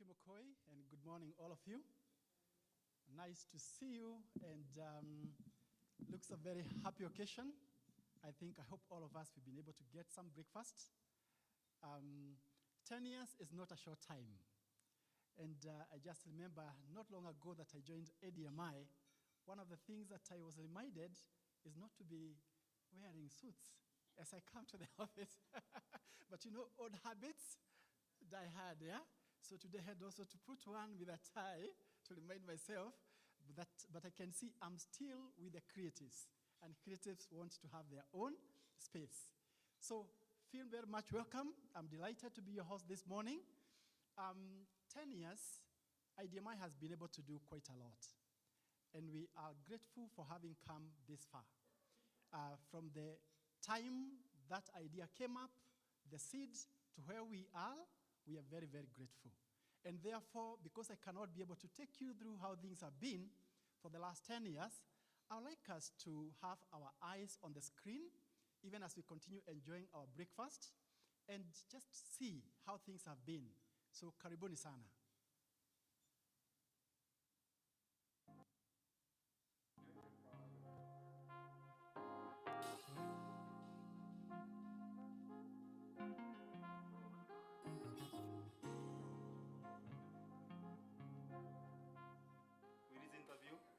Thank you, Mokoi, and good morning, all of you. Nice to see you, and looks a very happy occasion. I hope all of us have been able to get some breakfast. 10 years is not a short time. And I just remember not long ago that I joined ADMI, one of the things that I was reminded is not to be wearing suits as I come to the office. But you know, old habits die hard, yeah? So today I had also to put one with a tie to remind myself that, but I can see I'm still with the creatives, and creatives want to have their own space. So feel very much welcome. I'm delighted to be your host this morning. 10 years, ADMI has been able to do quite a lot, and we are grateful for having come this far. From the time that idea came up, the seed, to where we are very, very grateful. And therefore, because I cannot be able to take you through how things have been for the last 10 years, I would like us to have our eyes on the screen, even as we continue enjoying our breakfast, and just see how things have been. So, karibuni sana.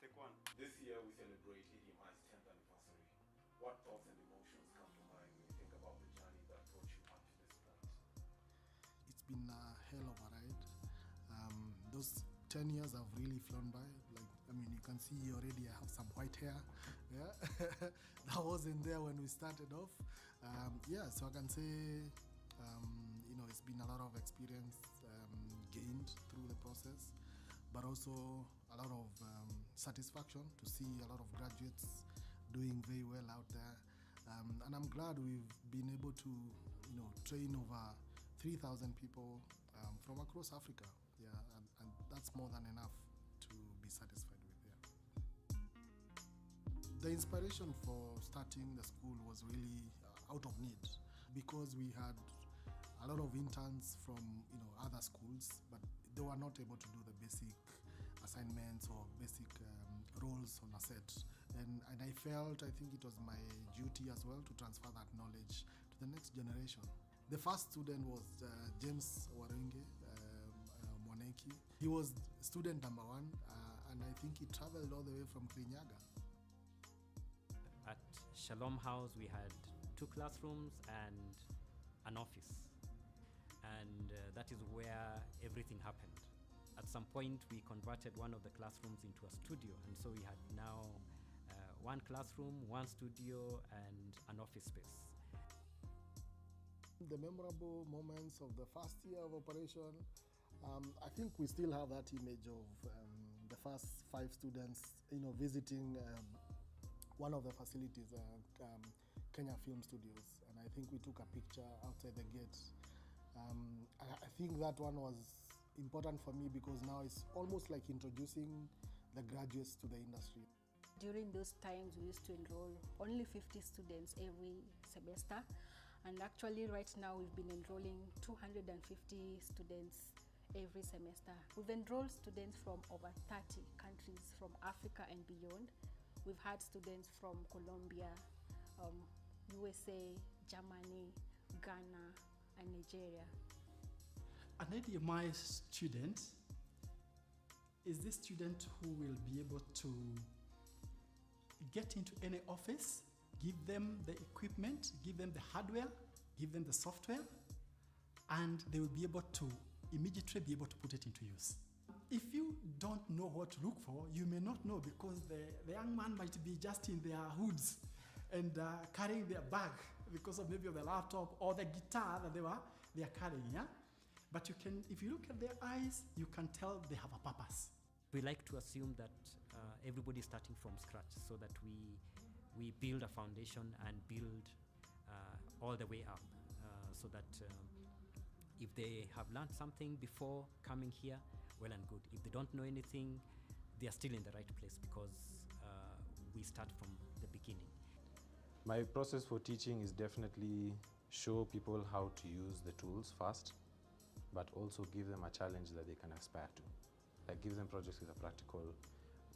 Take one. This year we celebrate ADMI's 10th anniversary. What thoughts and emotions come to mind when you think about the journey that brought you up to this point? It's been a hell of a ride. Those 10 years have really flown by. You can see already I have some white hair. Yeah, that wasn't there when we started off. So I can say, it's been a lot of experience gained through the process, but also a lot of satisfaction to see a lot of graduates doing very well out there. And I'm glad we've been able to, train over 3,000 people from across Africa. Yeah, and that's more than enough to be satisfied with. Yeah. The inspiration for starting the school was really out of need, because we had a lot of interns from other schools, but they were not able to do the basic assignments or basic roles on a set. And I think it was my duty as well to transfer that knowledge to the next generation. The first student was James Warenge Mwaneki. He was student number 1, and I think he traveled all the way from Kirinyaga. At Shalom House, we had 2 classrooms and an office. And that is where everything happened. At some point, we converted one of the classrooms into a studio, and so we had now 1 classroom, 1 studio, and an office space. The memorable moments of the first year of operation, I think we still have that image of the first 5 students, visiting one of the facilities, Kenya Film Studios, and I think we took a picture outside the gate. I think that one was important for me because now it's almost like introducing the graduates to the industry. During those times, we used to enroll only 50 students every semester, and actually right now we've been enrolling 250 students every semester. We've enrolled students from over 30 countries from Africa and beyond. We've had students from Colombia, USA, Germany, Ghana, and Nigeria. An ADMI student is this student who will be able to get into any office, give them the equipment, give them the hardware, give them the software, and they will be able to immediately be able to put it into use. If you don't know what to look for, you may not know, because the young man might be just in their hoods and carrying their bag because of maybe the laptop or the guitar that they are carrying, yeah? But you can, if you look at their eyes, you can tell they have a purpose. We like to assume that everybody is starting from scratch, so that we build a foundation and build all the way up, so that if they have learned something before coming here, well and good. If they don't know anything, they are still in the right place, because we start from the beginning. My process for teaching is definitely show people how to use the tools first, but also give them a challenge that they can aspire to. Like give them projects with a practical,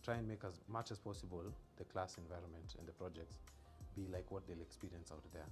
try and make as much as possible the class environment and the projects be like what they'll experience out there.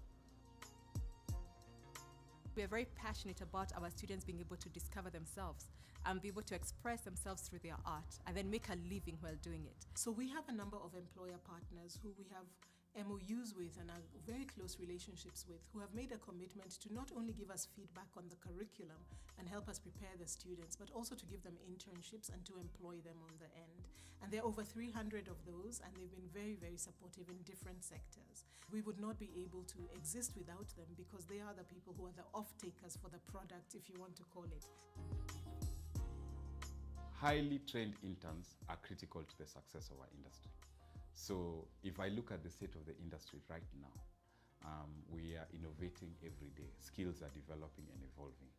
We are very passionate about our students being able to discover themselves and be able to express themselves through their art and then make a living while doing it. So we have a number of employer partners who we have MOUs with and are very close relationships with, who have made a commitment to not only give us feedback on the curriculum and help us prepare the students, but also to give them internships and to employ them on the end. And there are over 300 of those, and they've been very, very supportive in different sectors. We would not be able to exist without them because they are the people who are the off-takers for the product, if you want to call it. Highly trained interns are critical to the success of our industry. So if I look at the state of the industry right now, we are innovating every day. Skills are developing and evolving.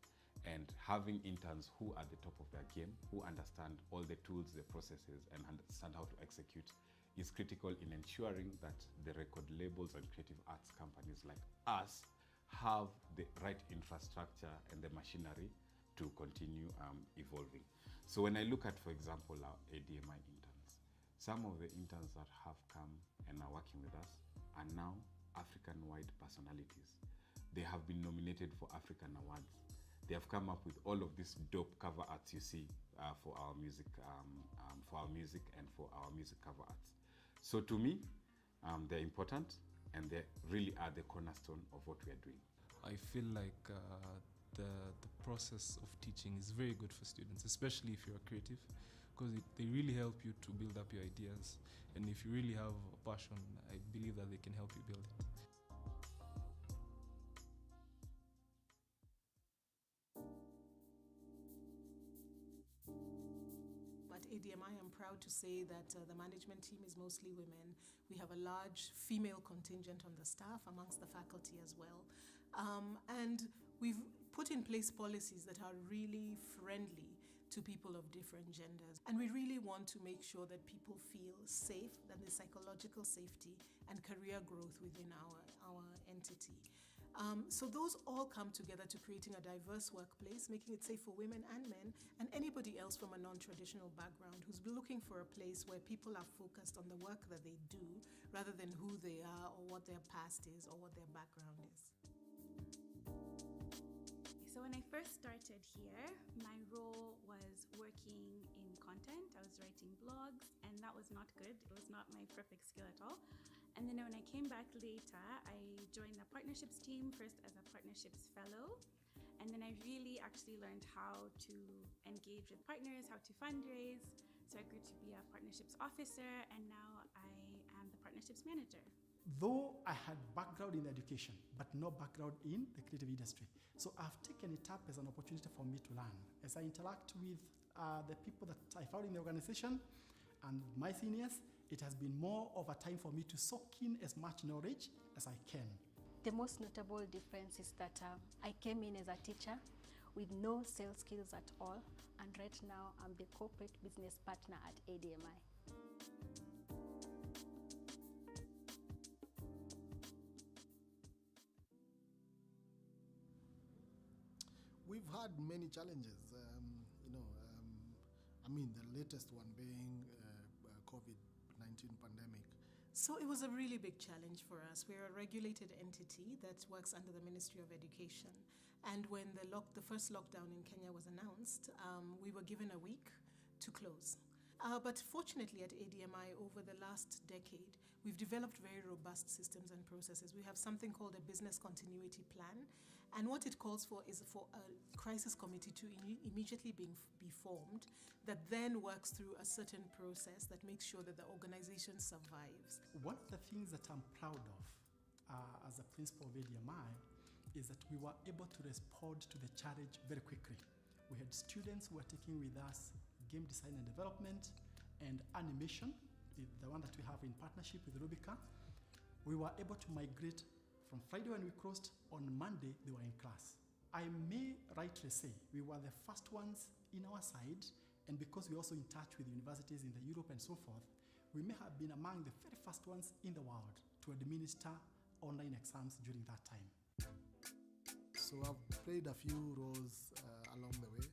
And having interns who are at the top of their game, who understand all the tools, the processes, and understand how to execute is critical in ensuring that the record labels and creative arts companies like us have the right infrastructure and the machinery to continue evolving. So when I look at, for example, our ADMI interns, some of the interns that have come and are working with us are now African-wide personalities. They have been nominated for African awards. They have come up with all of these dope cover arts you see for our music and for our music cover arts. So to me, they're important and they really are the cornerstone of what we are doing. I feel like the process of teaching is very good for students, especially if you're creative, because they really help you to build up your ideas. And if you really have a passion, I believe that they can help you build it. At ADMI, I'm proud to say that the management team is mostly women. We have a large female contingent on the staff, amongst the faculty as well. And we've put in place policies that are really friendly to people of different genders. And we really want to make sure that people feel safe, that there's psychological safety and career growth within our entity. So those all come together to creating a diverse workplace, making it safe for women and men, and anybody else from a non-traditional background who's looking for a place where people are focused on the work that they do, rather than who they are or what their past is or what their background is. So when I first started here, my role was working in content. I was writing blogs, and that was not good. It was not my perfect skill at all. And then when I came back later, I joined the partnerships team, first as a partnerships fellow. And then I really actually learned how to engage with partners, how to fundraise. So I grew to be a partnerships officer, and now I am the partnerships manager. Though I had background in education, but no background in the creative industry. So I've taken it up as an opportunity for me to learn. As I interact with the people that I found in the organization and my seniors, it has been more of a time for me to soak in as much knowledge as I can. The most notable difference is that I came in as a teacher with no sales skills at all, and right now I'm the corporate business partner at ADMI. We've had many challenges, I mean, the latest one being COVID-19 pandemic. So it was a really big challenge for us. We're a regulated entity that works under the Ministry of Education. And when the first lockdown in Kenya was announced, we were given a week to close. But fortunately at ADMI, over the last decade, we've developed very robust systems and processes. We have something called a business continuity plan. And what it calls for is for a crisis committee to immediately be formed that then works through a certain process that makes sure that the organization survives. One of the things that I'm proud of as a principal of ADMI is that we were able to respond to the challenge very quickly. We had students who were taking with us game design and development and animation, the one that we have in partnership with Rubika. We were able to migrate from Friday when we crossed, on Monday they were in class. I may rightly say we were the first ones in our side, and because we're also in touch with universities in the Europe and so forth, we may have been among the very first ones in the world to administer online exams during that time. So So I've played a few roles along the way.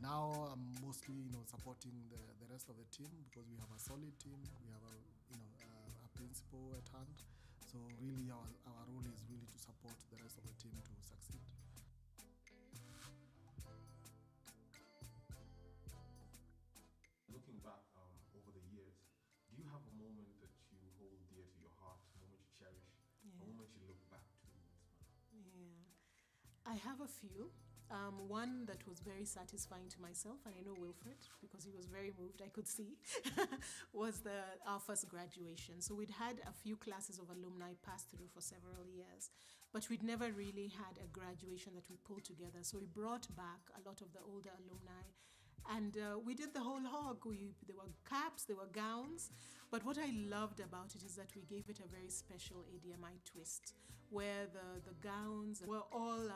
Now I'm mostly, supporting the rest of the team because we have a solid team. We have a principal at hand. So really, our role is really to support the rest of the team to succeed. Looking back over the years, do you have a moment that you hold dear to your heart, a moment you cherish, a moment you look back to and smile? Yeah, I have a few. One that was very satisfying to myself, and I know Wilfred, because he was very moved, I could see, was our first graduation. So we'd had a few classes of alumni pass through for several years, but we'd never really had a graduation that we pulled together. So we brought back a lot of the older alumni, and we did the whole hog. There were caps, there were gowns, but what I loved about it is that we gave it a very special ADMI twist, where the gowns were all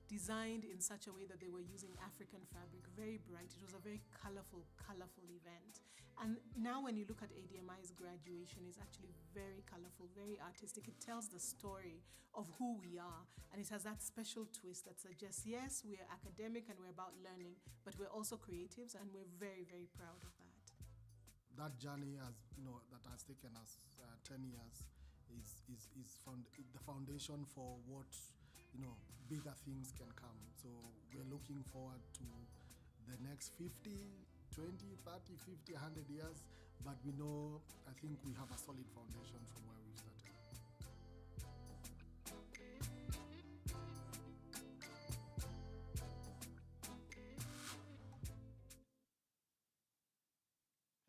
designed in such a way that they were using African fabric, very bright. It was a very colorful event. And now when you look at ADMI's graduation, it's actually very colorful, very artistic. It tells the story of who we are, and it has that special twist that suggests, yes, we're academic and we're about learning, but we're also creatives, and we're very, very proud of that. That journey that has taken us 10 years is the foundation for what bigger things can come. So we're looking forward to the next 50, 20, 30, 50, 100 years, but we know, I think we have a solid foundation from where we started.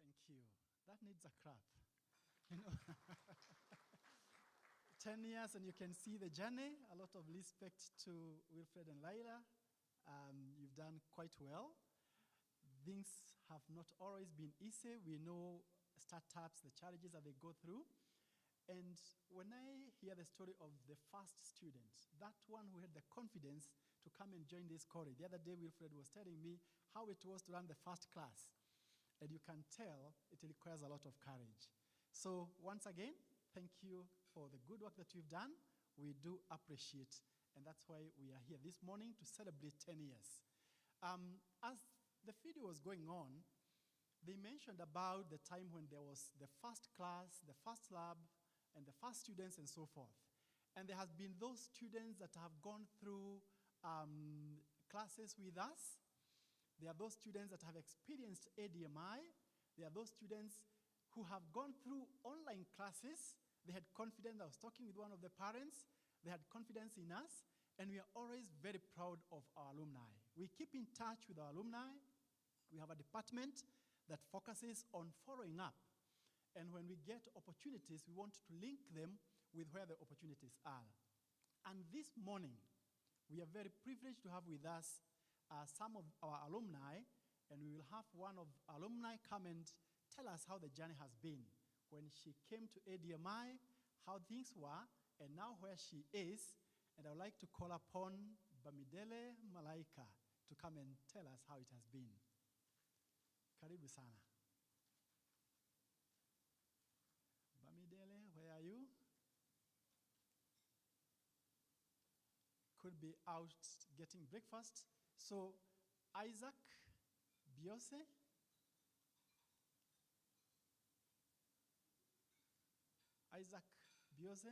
Thank you. That needs a clap. 10 years, and you can see the journey. A lot of respect to Wilfred and Laila. You've done quite well. Things have not always been easy. We know startups, the challenges that they go through. And when I hear the story of the first student, that one who had the confidence to come and join this college. The other day, Wilfred was telling me how it was to run the first class. And you can tell it requires a lot of courage. So once again, thank you for the good work that you've done. We do appreciate, and that's why we are here this morning to celebrate 10 years. As the video was going on, they mentioned about the time when there was the first class, the first lab, and the first students and so forth. And there has been those students that have gone through classes with us. There are those students that have experienced ADMI. There are those students who have gone through online classes. They had confidence. I was talking with one of the parents. They had confidence in us, and we are always very proud of our alumni. We keep in touch with our alumni. We have a department that focuses on following up. And when we get opportunities, we want to link them with where the opportunities are. And this morning, we are very privileged to have with us some of our alumni, and we will have one of our alumni come and tell us how the journey has been. When she came to ADMI, how things were, and now where she is. And I would like to call upon Bamidele Malaika to come and tell us how it has been. Karibu sana. Bamidele, where are you? Could be out getting breakfast. So, Isaac Biose. Isaac Biose.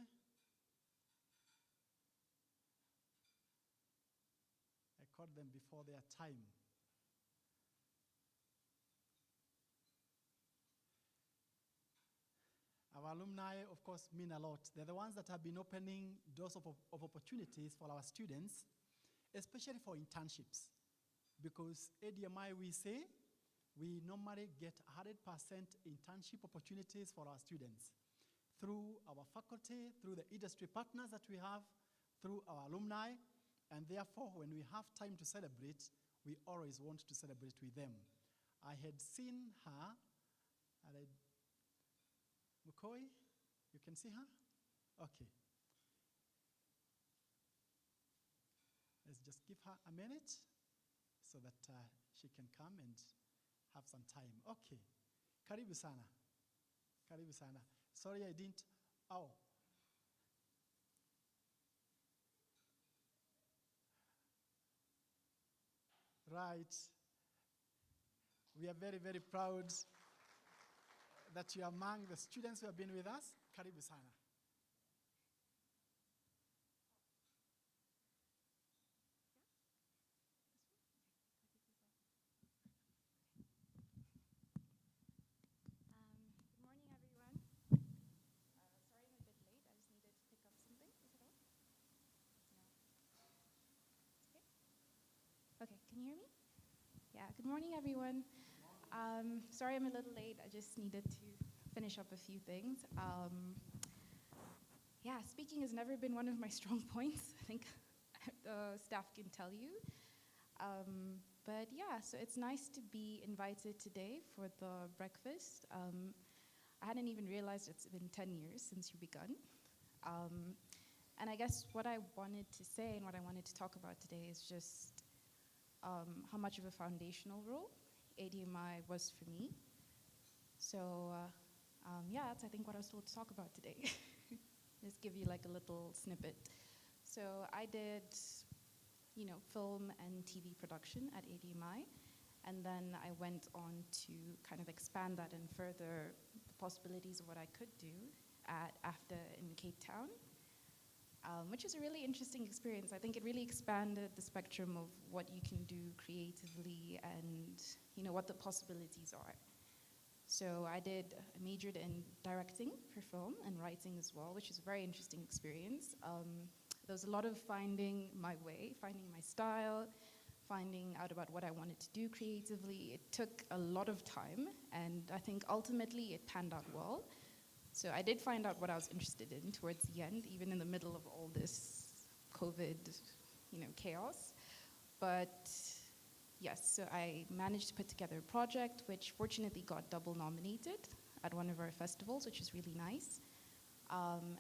I caught them before their time. Our alumni, of course, mean a lot. They're the ones that have been opening doors of opportunities for our students, especially for internships. Because ADMI, we say, we normally get 100% internship opportunities for our students through our faculty, through the industry partners that we have, through our alumni, and therefore, when we have time to celebrate, we always want to celebrate with them. I had seen her, Mukoi, you can see her? Okay. Let's just give her a minute so that she can come and have some time. Okay. Karibu sana. Karibu sana. Sorry I didn't. Oh. right. We are very, very proud that you are among the students who have been with us. Karibu sana. Good morning, everyone. Sorry I'm a bit late. I just needed to pick up something. Is it on? No. Okay. Okay, can you hear me? Yeah, good morning, everyone. Sorry I'm a little late. I just needed to finish up a few things. Yeah, speaking has never been one of my strong points. I think staff can tell you. But yeah, so it's nice to be invited today for the breakfast. I hadn't even realized it's been 10 years since you begun. And I guess what I wanted to say and what I wanted to talk about today is just how much of a foundational role ADMI was for me. So yeah, that's I think what I was told to talk about today. Just give you like a little snippet. So I did, you know, film and TV production at ADMI, and then I went on to kind of expand that and further the possibilities of what I could do at AFDA in Cape Town, which is a really interesting experience. I think it really expanded the spectrum of what you can do creatively and, you know, what the possibilities are. So I majored in directing for film and writing as well, which is a very interesting experience. There was a lot of finding my way, finding my style, finding out about what I wanted to do creatively. It took a lot of time, and I think ultimately it panned out well. So I did find out what I was interested in towards the end, even in the middle of all this COVID, you know, chaos. But yes, so I managed to put together a project which fortunately got double nominated at one of our festivals, which is really nice.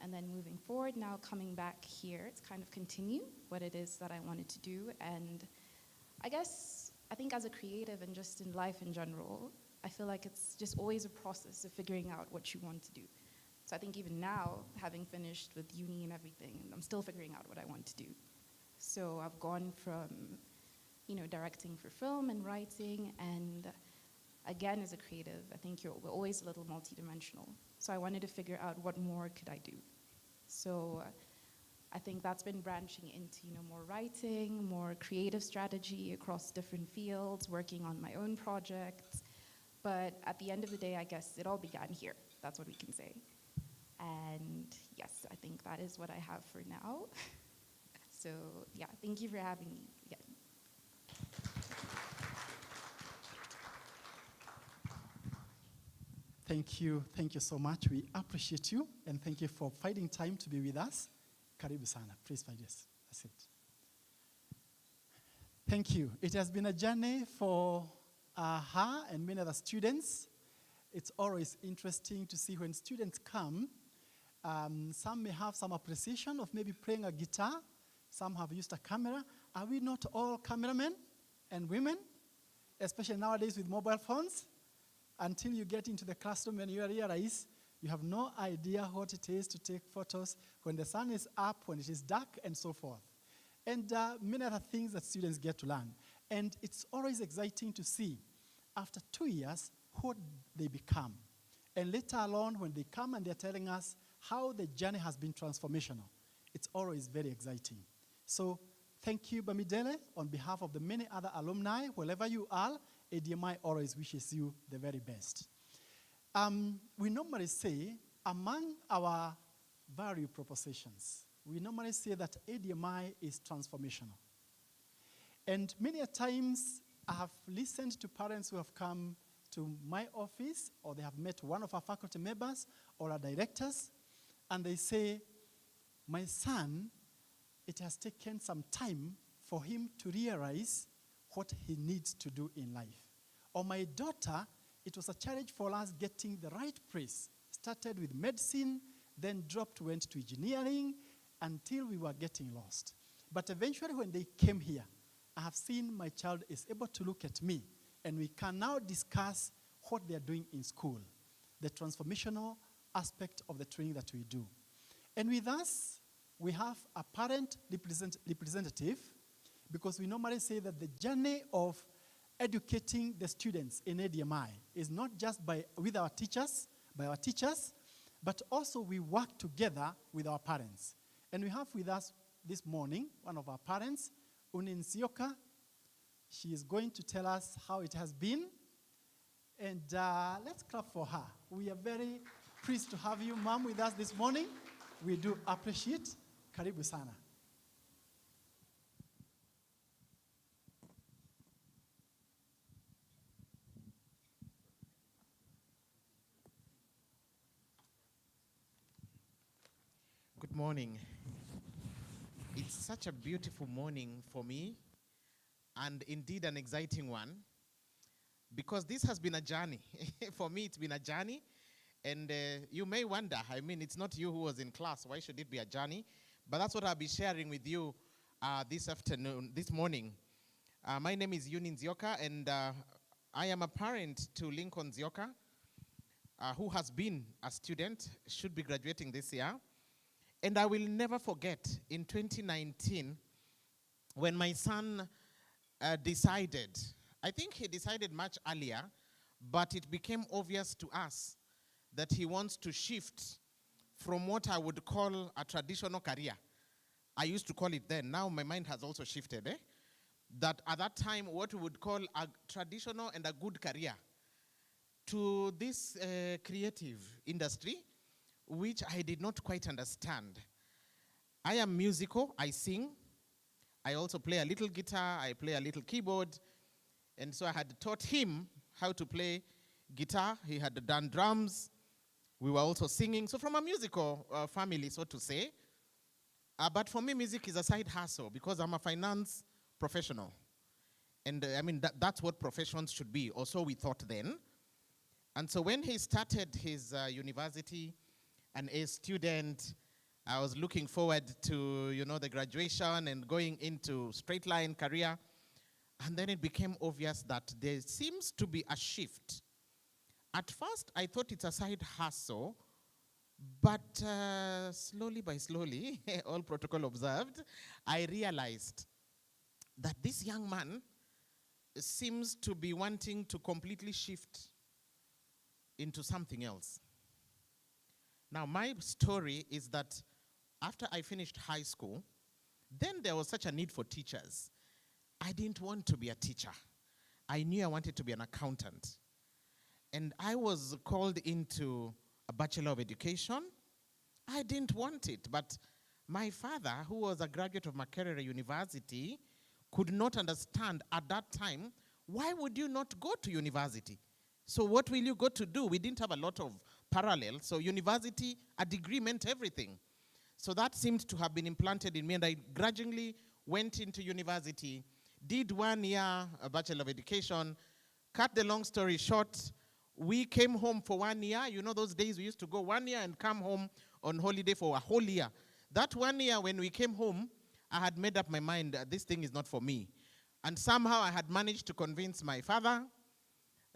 And then moving forward, now coming back here to kind of continue what it is that I wanted to do. And I think as a creative and just in life in general, I feel like it's just always a process of figuring out what you want to do. So I think even now, having finished with uni and everything, I'm still figuring out what I want to do. So I've gone from, you know, directing for film and writing, and again, as a creative, I think we're always a little multidimensional. So I wanted to figure out what more could I do. So I think that's been branching into, you know, more writing, more creative strategy across different fields, working on my own projects. But at the end of the day, I guess it all began here. That's what we can say. And yes, I think that is what I have for now. So yeah, thank you for having me again. Thank you so much. We appreciate you, and thank you for finding time to be with us. Karibu sana. Please find this. That's it. Thank you. It has been a journey for her and many other students. It's always interesting to see when students come. Some may have some appreciation of maybe playing a guitar. Some have used a camera. Are we not all cameramen and women, especially nowadays with mobile phones? Until you get into the classroom and you realize you have no idea what it is to take photos when the sun is up, when it is dark, and so forth. And many other things that students get to learn. And it's always exciting to see, after 2 years, what they become. And later on, when they come and they're telling us how the journey has been transformational, it's always very exciting. So thank you, Bamidele, on behalf of the many other alumni, wherever you are. ADMI always wishes you the very best. We normally say, among our value propositions, we normally say that ADMI is transformational. And many a times, I have listened to parents who have come to my office, or they have met one of our faculty members or our directors, and they say, my son, it has taken some time for him to realize what he needs to do in life. Or my daughter, it was a challenge for us getting the right place. Started with medicine, then went to engineering, until we were getting lost. But eventually when they came here, I have seen my child is able to look at me, and we can now discuss what they're doing in school, the transformational aspect of the training that we do. And with us, we have a parent representative because we normally say that the journey of educating the students in ADMI is not just with our teachers, by our teachers, but also we work together with our parents. And we have with us this morning one of our parents, Unin Sioka. She is going to tell us how it has been. And let's clap for her. We are very pleased to have you, Mom, with us this morning. We do appreciate. Karibu sana. Good morning. It's such a beautiful morning for me, and indeed an exciting one, because this has been a journey. For me, it's been a journey, and you may wonder, I mean, it's not you who was in class, why should it be a journey? But that's what I'll be sharing with you this morning. My name is Yunin Zioka, and I am a parent to Lincoln Zioka, who has been a student, should be graduating this year. And I will never forget, in 2019, when my son decided, I think he decided much earlier, but it became obvious to us that he wants to shift from what I would call a traditional career. I used to call it then. Now my mind has also shifted. That at that time, what we would call a traditional and a good career, to this creative industry, which I did not quite understand. I am musical, I sing. I also play a little guitar, I play a little keyboard. And so I had taught him how to play guitar. He had done drums. We were also singing. So from a musical family, so to say. But for me, music is a side hustle because I'm a finance professional. And I mean, that's what professions should be, or so we thought then. And so when he started his university, an A student, I was looking forward to, the graduation and going into straight line career. And then it became obvious that there seems to be a shift. At first, I thought it's a side hustle, but slowly by slowly, all protocol observed, I realized that this young man seems to be wanting to completely shift into something else. Now, my story is that after I finished high school, then there was such a need for teachers. I didn't want to be a teacher. I knew I wanted to be an accountant. And I was called into a Bachelor of Education. I didn't want it, but my father, who was a graduate of Makerere University, could not understand at that time, why would you not go to university? So what will you go to do? We didn't have a lot of parallel. So university, a degree meant everything. So that seemed to have been implanted in me, and I grudgingly went into university, did 1 year a Bachelor of Education. Cut the long story short, we came home for 1 year. You know those days we used to go 1 year and come home on holiday for a whole year. That 1 year when we came home, I had made up my mind that this thing is not for me. And somehow I had managed to convince my father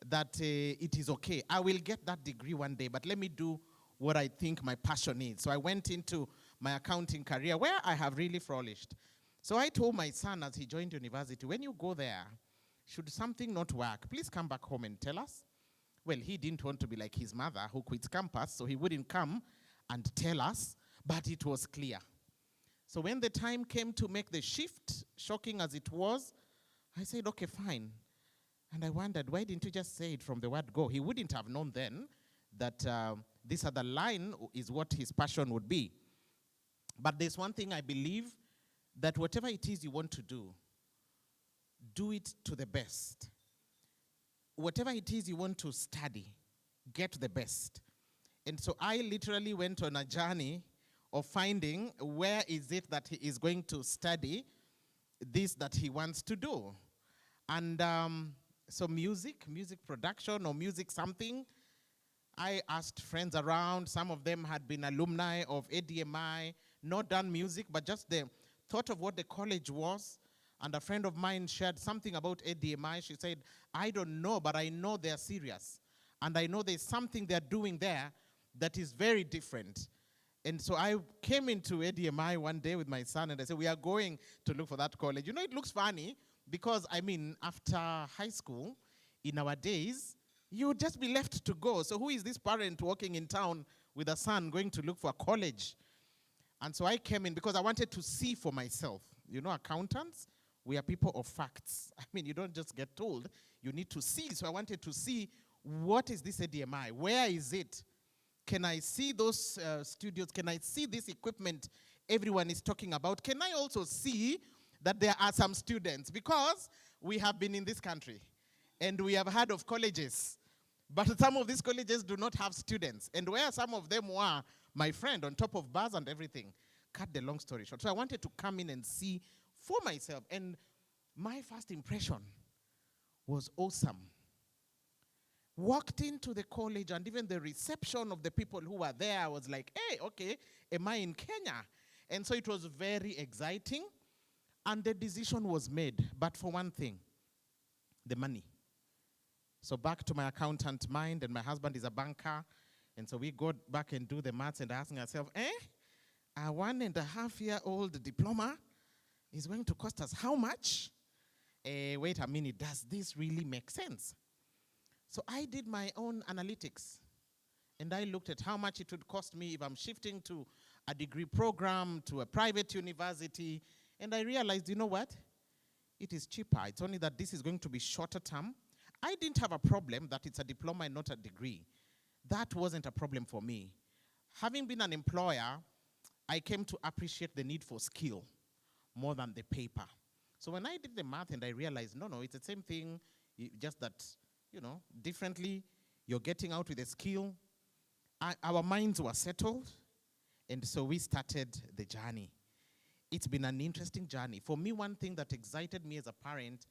that it is okay. I will get that degree one day, but let me do what I think my passion is. So I went into my accounting career where I have really flourished. So I told my son as he joined university, when you go there, should something not work, please come back home and tell us. Well, he didn't want to be like his mother who quits campus, so he wouldn't come and tell us, but it was clear. So when the time came to make the shift, shocking as it was, I said, okay, fine. And I wondered, why didn't you just say it from the word go? He wouldn't have known then that this other line is what his passion would be. But there's one thing I believe, that whatever it is you want to do it to the best. Whatever it is you want to study, get the best. And so I literally went on a journey of finding where is it that he is going to study this that he wants to do. And so music production or music something, I asked friends around. Some of them had been alumni of ADMI, not done music, but just the thought of what the college was. And a friend of mine shared something about ADMI. She said, I don't know, but I know they're serious. And I know there's something they're doing there that is very different. And so I came into ADMI one day with my son, and I said, we are going to look for that college. You know, it looks funny because, I mean, after high school, in our days, you would just be left to go. So who is this parent walking in town with a son going to look for a college? And so I came in because I wanted to see for myself. You know, accountants, we are people of facts. I mean, you don't just get told, you need to see. So I wanted to see, what is this ADMI? Where is it? Can I see those studios? Can I see this equipment everyone is talking about? Can I also see that there are some students? Because we have been in this country and we have heard of colleges, but some of these colleges do not have students. And where some of them were, my friend, on top of bars and everything, cut the long story short. So I wanted to come in and see for myself. And my first impression was awesome. Walked into the college, and even the reception of the people who were there, I was like, hey, okay, am I in Kenya? And so it was very exciting, and the decision was made. But for one thing, the money. So back to my accountant mind, and my husband is a banker, and so we go back and do the maths and asking ourselves, a 1.5-year-old diploma is going to cost us how much? Wait a minute, does this really make sense? So I did my own analytics, and I looked at how much it would cost me if I'm shifting to a degree program, to a private university, and I realized, you know what? It is cheaper. It's only that this is going to be shorter term. I didn't have a problem that it's a diploma and not a degree. That wasn't a problem for me. Having been an employer, I came to appreciate the need for skill more than the paper. So when I did the math and I realized, no, it's the same thing, just that, you know, differently, you're getting out with a skill. Our minds were settled, and so we started the journey. It's been an interesting journey. For me, one thing that excited me as a parent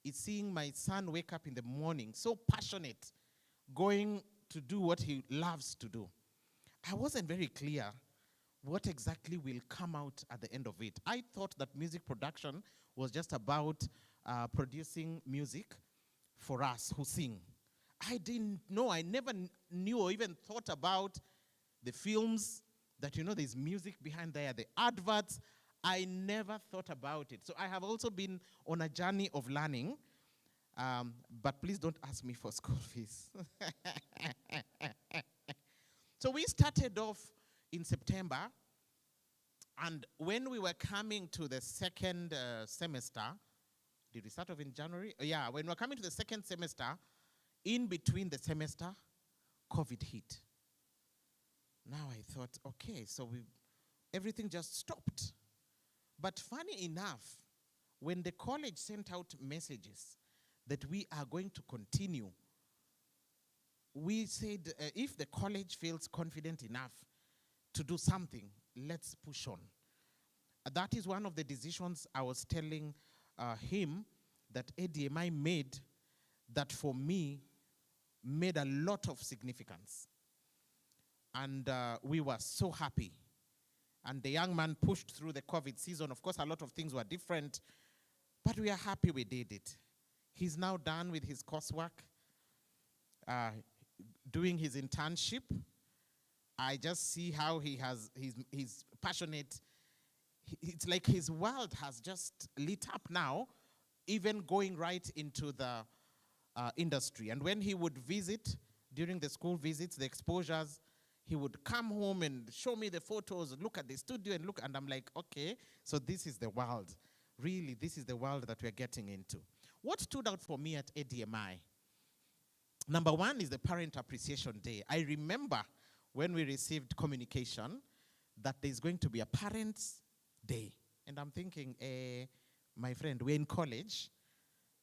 is seeing my son wake up in the morning, so passionate, going to do what he loves to do. I wasn't very clear what exactly will come out at the end of it. I thought that music production was just about producing music for us who sing. I didn't know, I never knew or even thought about the films that, you know, there's music behind there, the adverts. I never thought about it. So I have also been on a journey of learning, but please don't ask me for school fees. So we started off in September, and when we were coming to the second semester, did we start off in January? Yeah, when we were coming to the second semester, in between the semester, COVID hit. Now I thought, okay, so everything just stopped. But funny enough, when the college sent out messages that we are going to continue, we said, if the college feels confident enough to do something, let's push on. That is one of the decisions I was telling him that ADMI made, that for me made a lot of significance. And we were so happy. And the young man pushed through the COVID season. Of course, a lot of things were different, but we are happy we did it. He's now done with his coursework, doing his internship. I just see how he's passionate. It's like his world has just lit up now, even going right into the industry. And when he would visit, during the school visits, the exposures, he would come home and show me the photos, look at the studio and I'm like, okay, so this is the world. Really, this is the world that we're getting into. What stood out for me at ADMI? Number one is the Parent Appreciation Day. I remember when we received communication that there's going to be a Parents' Day. And I'm thinking, my friend, we're in college.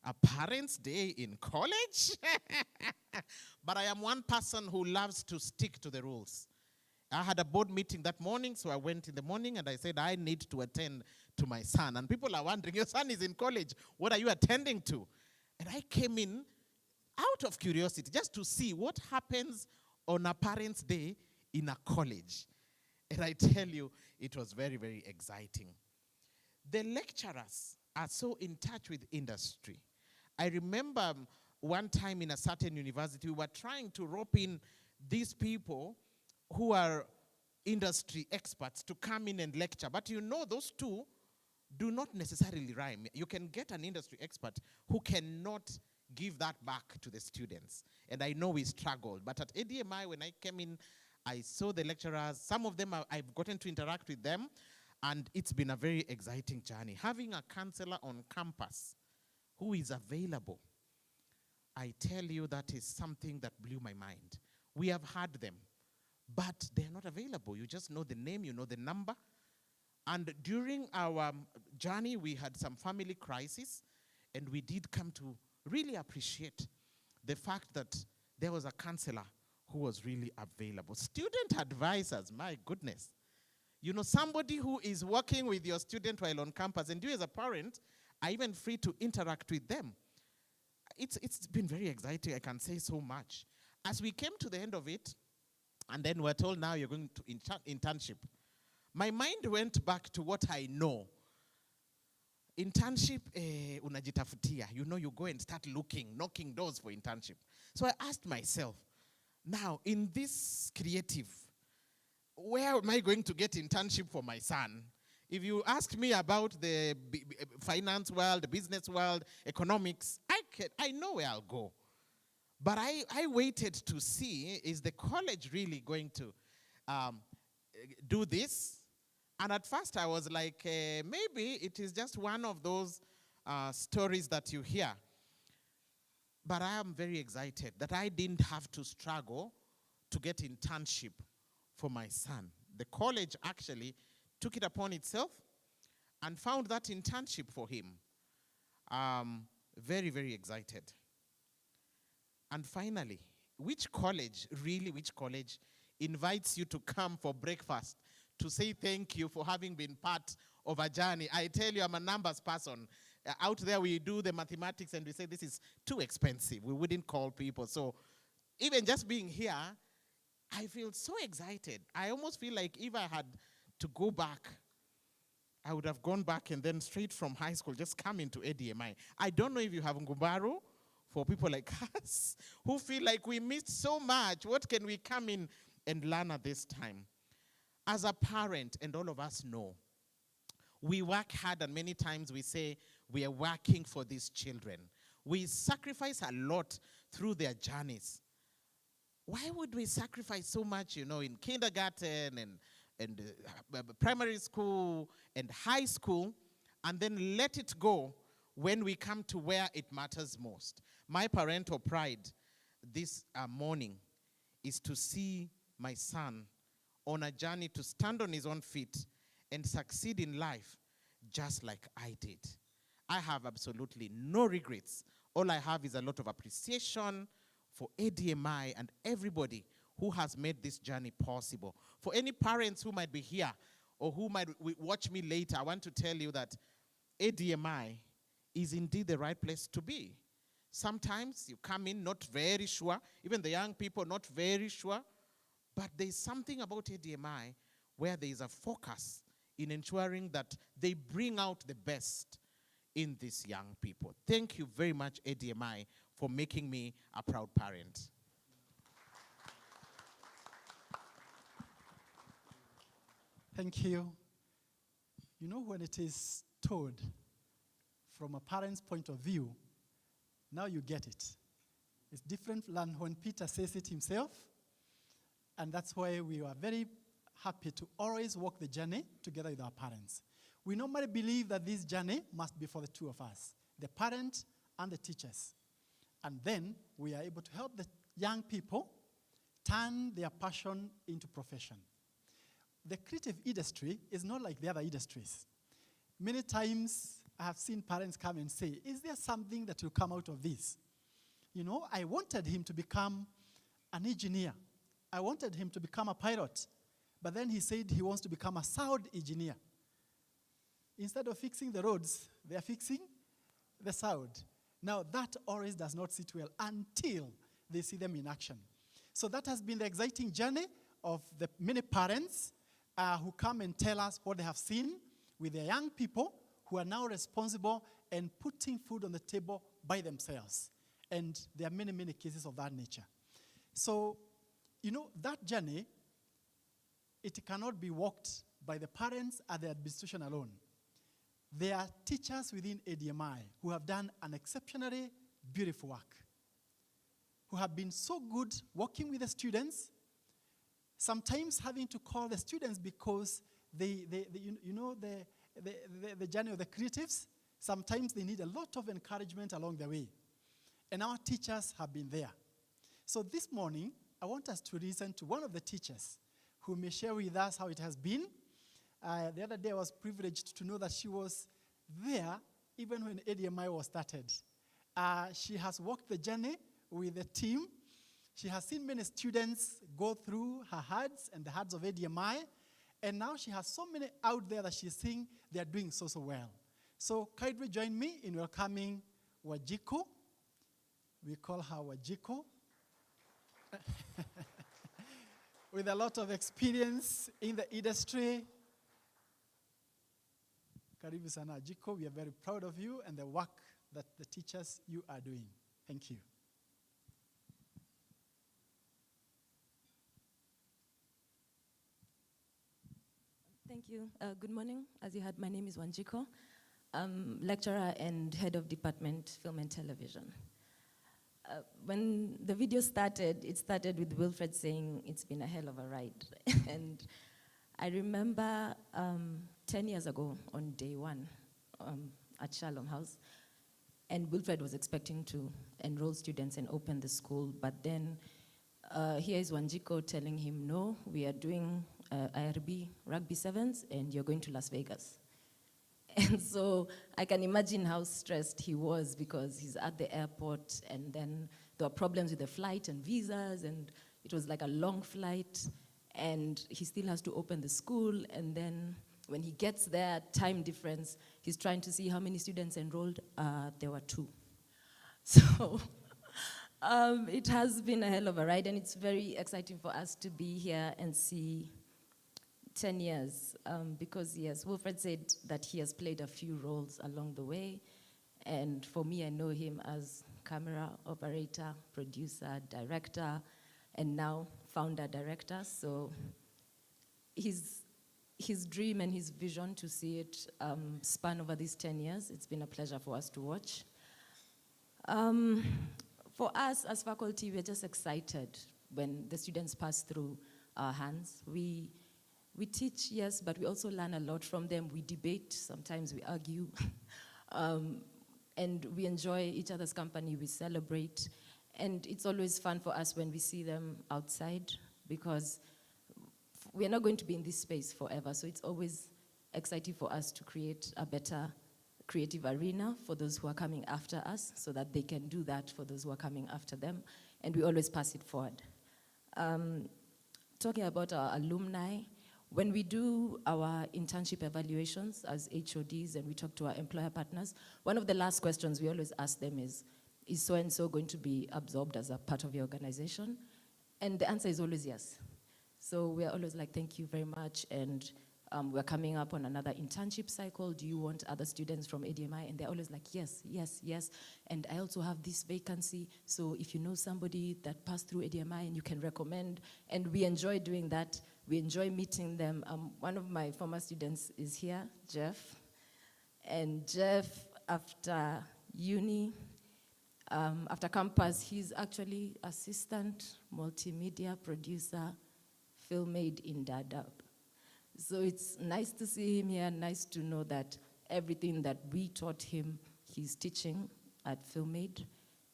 A Parents' Day in college? But I am one person who loves to stick to the rules. I had a board meeting that morning, so I went in the morning and I said, I need to attend to my son. And people are wondering, your son is in college. What are you attending to? And I came in out of curiosity, just to see what happens on a Parents' Day in a college. And I tell you, it was very, very exciting. The lecturers are so in touch with industry. I remember one time in a certain university, we were trying to rope in these people who are industry experts to come in and lecture. But you know, those two do not necessarily rhyme. You can get an industry expert who cannot give that back to the students. And I know we struggled. But at ADMI, when I came in, I saw the lecturers. Some of them, I've gotten to interact with them. And it's been a very exciting journey. Having a counselor on campus who is available, I tell you, that is something that blew my mind. We have had them, but they're not available. You just know the name, you know the number. And during our journey, we had some family crisis, and we did come to really appreciate the fact that there was a counselor who was really available. Student advisors, my goodness. You know, somebody who is working with your student while on campus, and you as a parent are even free to interact with them. It's been very exciting, I can say so much. As we came to the end of it, and then we're told now you're going to internship, my mind went back to what I know. Internship, unajitafutia. You know, you go and start looking, knocking doors for internship. So I asked myself, now, in this creative, where am I going to get internship for my son? If you ask me about the finance world, the business world, economics, I know where I'll go. But I waited to see, is the college really going to do this? And at first I was like, maybe it is just one of those stories that you hear. But I am very excited that I didn't have to struggle to get internship for my son. The college actually took it upon itself and found that internship for him. Very, very excited. And finally, which college invites you to come for breakfast to say thank you for having been part of a journey? I tell you, I'm a numbers person. Out there, we do the mathematics and we say this is too expensive. We wouldn't call people. So even just being here, I feel so excited. I almost feel like if I had to go back, I would have gone back and then straight from high school, just come into ADMI. I don't know if you have Ngubaru for people like us who feel like we missed so much. What can we come in and learn at this time? As a parent, and all of us know, we work hard, and many times we say we are working for these children. We sacrifice a lot through their journeys. Why would we sacrifice so much, you know, in kindergarten and primary school and high school, and then let it go when we come to where it matters most? My parental pride this morning is to see my son on a journey to stand on his own feet and succeed in life just like I did. I have absolutely no regrets. All I have is a lot of appreciation for ADMI and everybody who has made this journey possible. For any parents who might be here or who might watch me later, I want to tell you that ADMI is indeed the right place to be. Sometimes you come in not very sure, even the young people not very sure, but there's something about ADMI where there is a focus in ensuring that they bring out the best in these young people. Thank you very much, ADMI, for making me a proud parent. Thank you. You know, when it is told from a parent's point of view, now you get it. It's different than when Peter says it himself, and that's why we are very happy to always walk the journey together with our parents. We normally believe that this journey must be for the two of us, the parent and the teachers. And then we are able to help the young people turn their passion into profession. The creative industry is not like the other industries. Many times I have seen parents come and say, is there something that will come out of this? You know, I wanted him to become an engineer. I wanted him to become a pilot. But then he said he wants to become a sound engineer. Instead of fixing the roads, they are fixing the sound. Now, that always does not sit well until they see them in action. So that has been the exciting journey of the many parents who come and tell us what they have seen with their young people who are now responsible and putting food on the table by themselves. And there are many, many cases of that nature. So, you know, that journey it cannot be walked by the parents and the administration alone. There are teachers within ADMI who have done an exceptionally beautiful work, who have been so good working with the students, sometimes having to call the students because the journey of the creatives, sometimes they need a lot of encouragement along the way. And our teachers have been there. So this morning, I want us to listen to one of the teachers who may share with us how it has been. The other day I was privileged to know that she was there even when ADMI was started. She has walked the journey with the team. She has seen many students go through her herds and the herds of ADMI, and now she has so many out there that she's seeing they are doing so well. So kindly join me in welcoming Wajiko. We call her Wajiko. With a lot of experience in the industry. Karibu sana Wajiko, we are very proud of you and the work that the teachers you are doing. Thank you. Thank you. Good morning. As you heard, my name is Wanjiko. I'm lecturer and head of department film and television. When the video started, it started with Wilfred saying it's been a hell of a ride. And I remember 10 years ago on day one at Shalom House, and Wilfred was expecting to enroll students and open the school, but then here is Wanjiko telling him, no, we are doing IRB Rugby Sevens and you're going to Las Vegas. And so I can imagine how stressed he was because he's at the airport and then there were problems with the flight and visas and it was like a long flight and he still has to open the school, and then when he gets there, time difference, he's trying to see how many students enrolled. There were 2. So it has been a hell of a ride and it's very exciting for us to be here and see 10 years, because yes, Wilfred said that he has played a few roles along the way, and for me, I know him as camera operator, producer, director, and now founder director, so his dream and his vision to see it span over these 10 years, it's been a pleasure for us to watch. For us as faculty, we're just excited when the students pass through our hands. We teach, yes, but we also learn a lot from them. We debate, sometimes we argue, and we enjoy each other's company, we celebrate, and it's always fun for us when we see them outside because we're not going to be in this space forever, so it's always exciting for us to create a better creative arena for those who are coming after us so that they can do that for those who are coming after them, and we always pass it forward. Talking about our alumni, when we do our internship evaluations as HODs and we talk to our employer partners, one of the last questions we always ask them is so-and-so going to be absorbed as a part of your organization? And the answer is always yes. So we're always like, thank you very much, and we're coming up on another internship cycle. Do you want other students from ADMI? And they're always like, yes, yes, yes. And I also have this vacancy, so if you know somebody that passed through ADMI and you can recommend, and we enjoy doing that. We enjoy meeting them. One of my former students is here, Jeff. And Jeff, after uni, after campus, he's actually assistant multimedia producer, film aid in Dadaab. So it's nice to see him here, nice to know that everything that we taught him, he's teaching at Film Aid,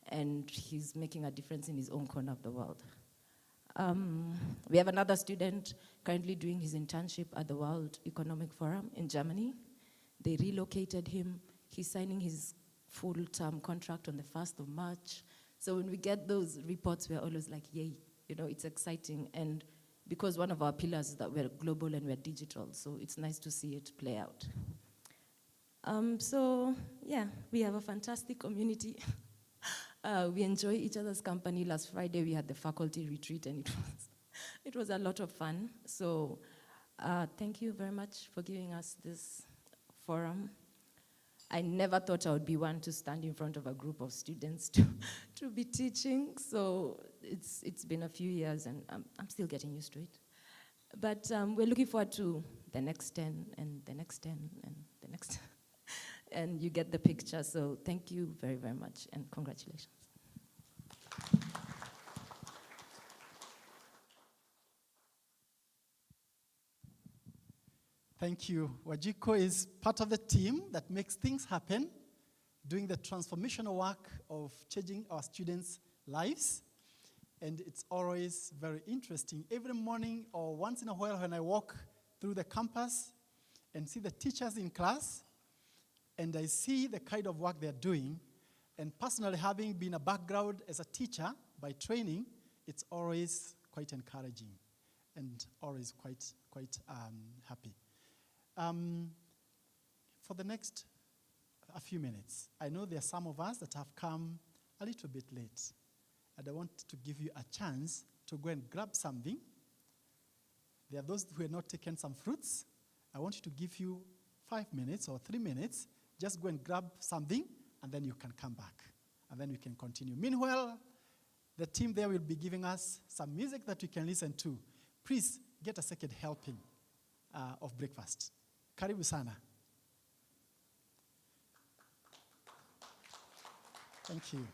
and he's making a difference in his own corner of the world. We have another student currently doing his internship at the World Economic Forum in Germany. They relocated him. He's signing his full-term contract on the 1st of March. So when we get those reports, we're always like, yay, you know, it's exciting. And because one of our pillars is that we're global and we're digital, so it's nice to see it play out. So yeah, we have a fantastic community. We enjoy each other's company. Last Friday we had the faculty retreat and it was a lot of fun. So thank you very much for giving us this forum. I never thought I would be one to stand in front of a group of students to be teaching. So it's been a few years and I'm still getting used to it. But we're looking forward to the next 10 and the next 10 and the next. And you get the picture. So thank you very, very much, and congratulations. Thank you. Wajiko is part of the team that makes things happen, doing the transformational work of changing our students' lives. And it's always very interesting. Every morning or once in a while when I walk through the campus and see the teachers in class, and I see the kind of work they're doing, and personally having been a background as a teacher by training, it's always quite encouraging and always quite happy. For the next a few minutes, I know there are some of us that have come a little bit late, and I want to give you a chance to go and grab something. There are those who have not taken some fruits. I want you to give you 5 minutes or 3 minutes. Just go and grab something, and then you can come back, and then we can continue. Meanwhile, the team there will be giving us some music that we can listen to. Please get a second helping of breakfast. Karibu sana. Thank you.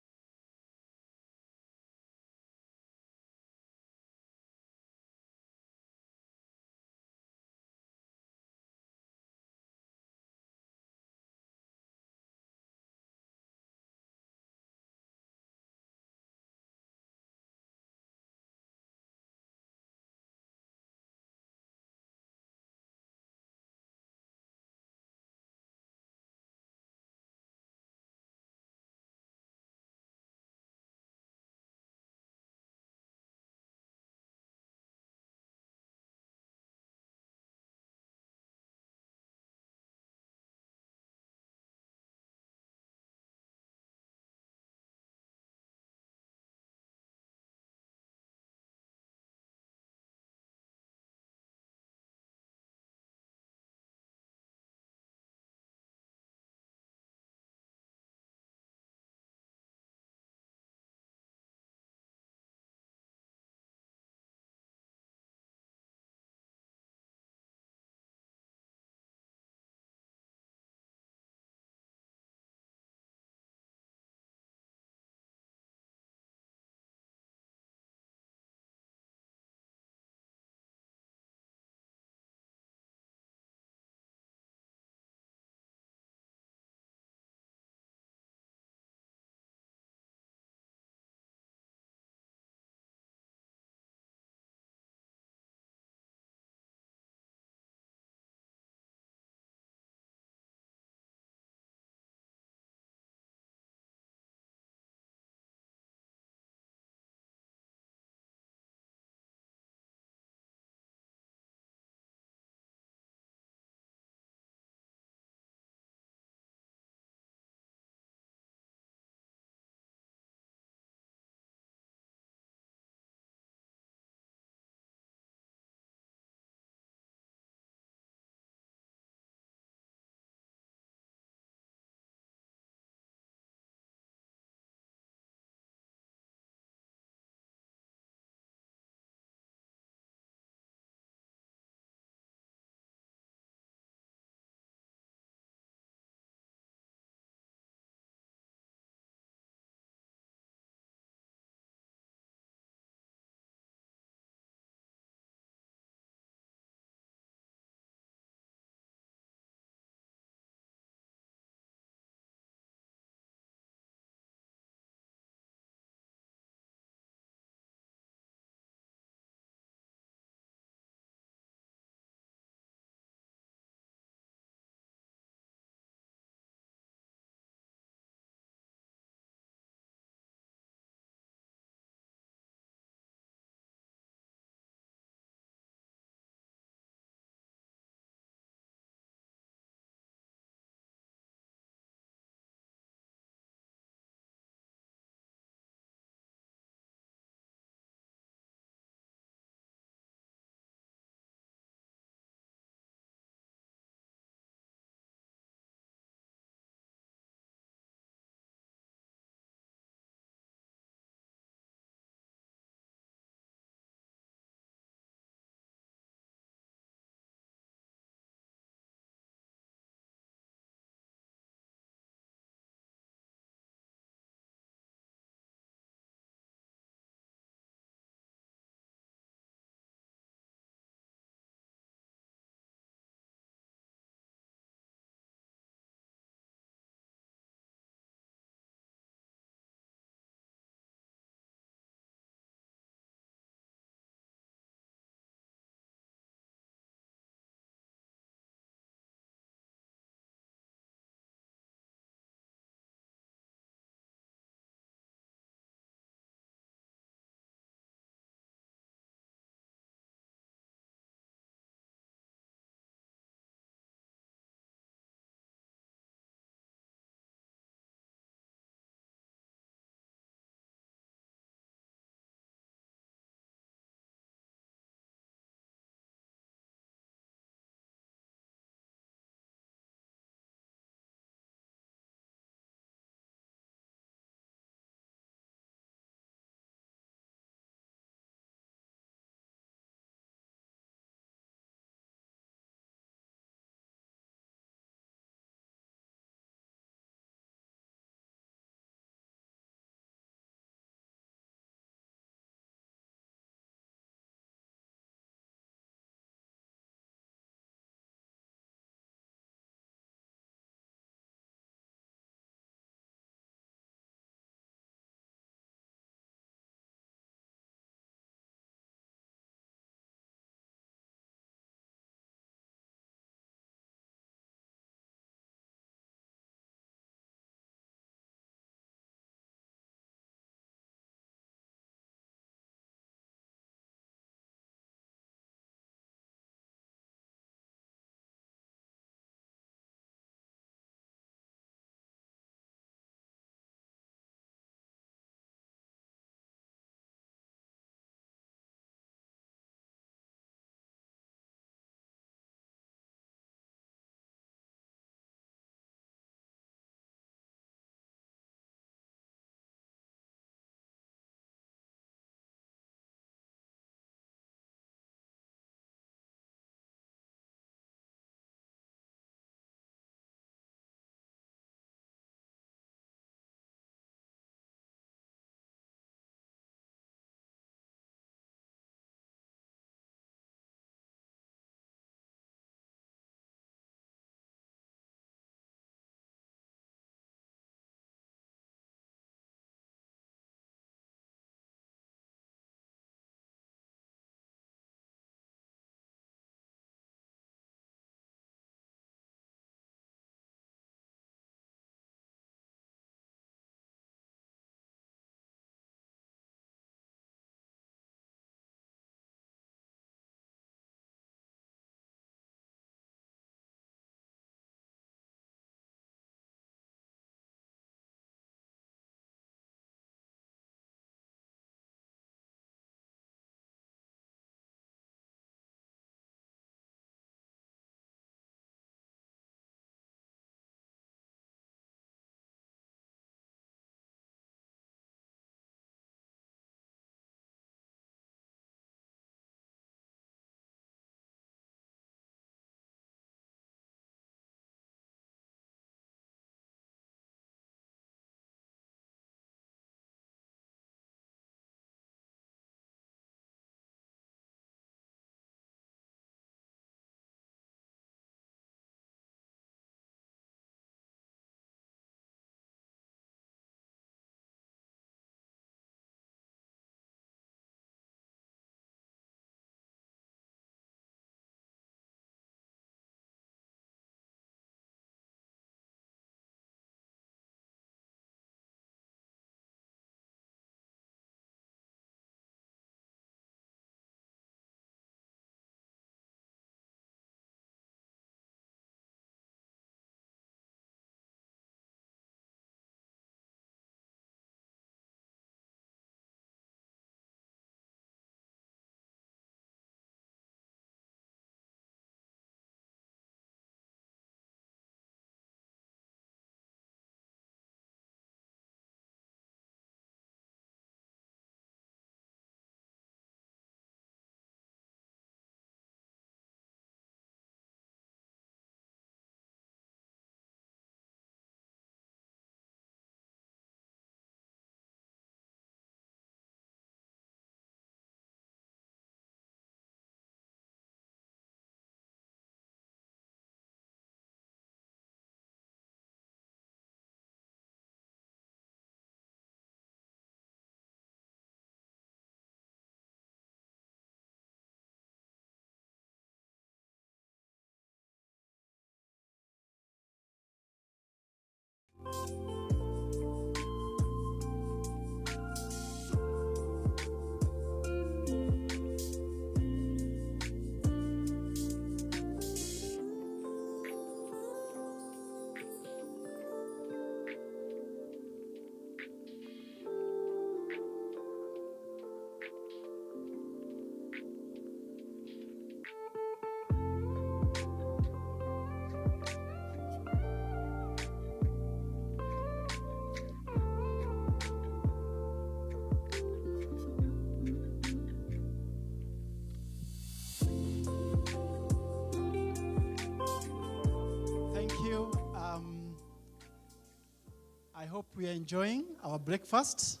I hope we are enjoying our breakfast.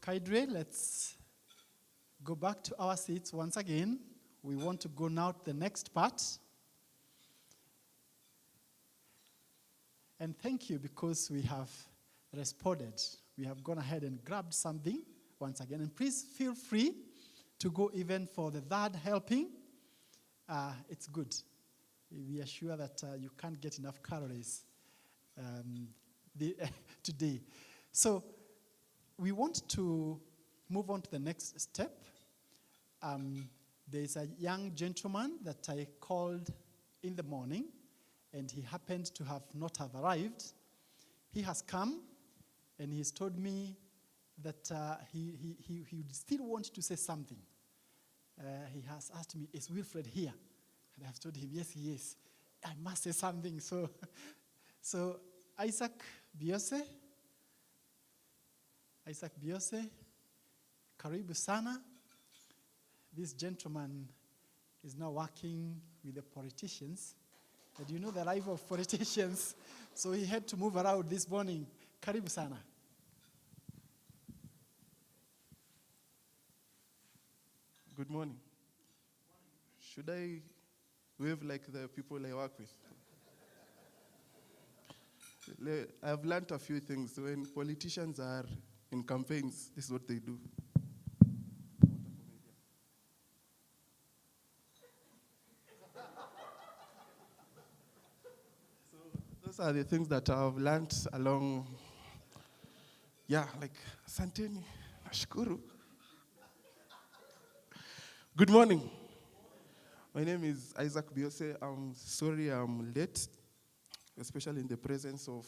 Kaidre, let's go back to our seats once again. We want to go now to the next part. And thank you because we have responded. We have gone ahead and grabbed something once again. And please feel free to go even for the third helping. It's good. We are sure that you can't get enough calories today. So we want to move on to the next step. There's a young gentleman that I called in the morning, and he happened to not have arrived. He has come, and he's told me that he would still want to say something. He has asked me, is Wilfred here? And I've told him, yes, he is. I must say something. So Isaac Biose, karibu sana. This gentleman is now working with the politicians. And you know the life of politicians, so he had to move around this morning. Karibu sana. Good morning. Should I wave like the people I work with? I've learned a few things. When politicians are in campaigns, this is what they do. So those are the things that I've learned along, like Santeni, Nashukuru. Good morning. My name is Isaac Biose. I'm sorry I'm late, especially in the presence of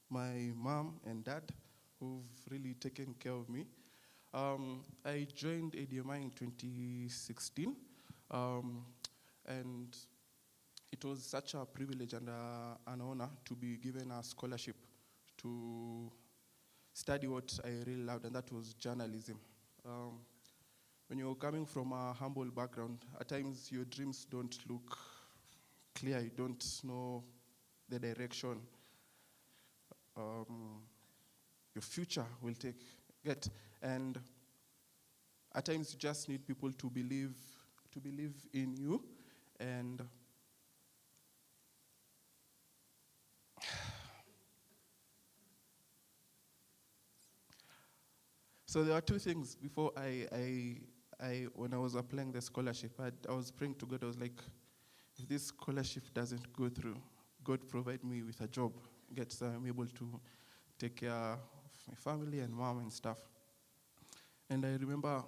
my mom and dad, who've really taken care of me. I joined ADMI in 2016, and it was such a privilege and an honor to be given a scholarship to study what I really loved, and that was journalism. When you're coming from a humble background, at times your dreams don't look clear. You don't know the direction your future will get. And at times you just need people to believe in you. And so there are two things before when I was applying the scholarship, I was praying to God. I was like, if this scholarship doesn't go through, God provide me with a job, so I'm able to take care of my family and mom and stuff. And I remember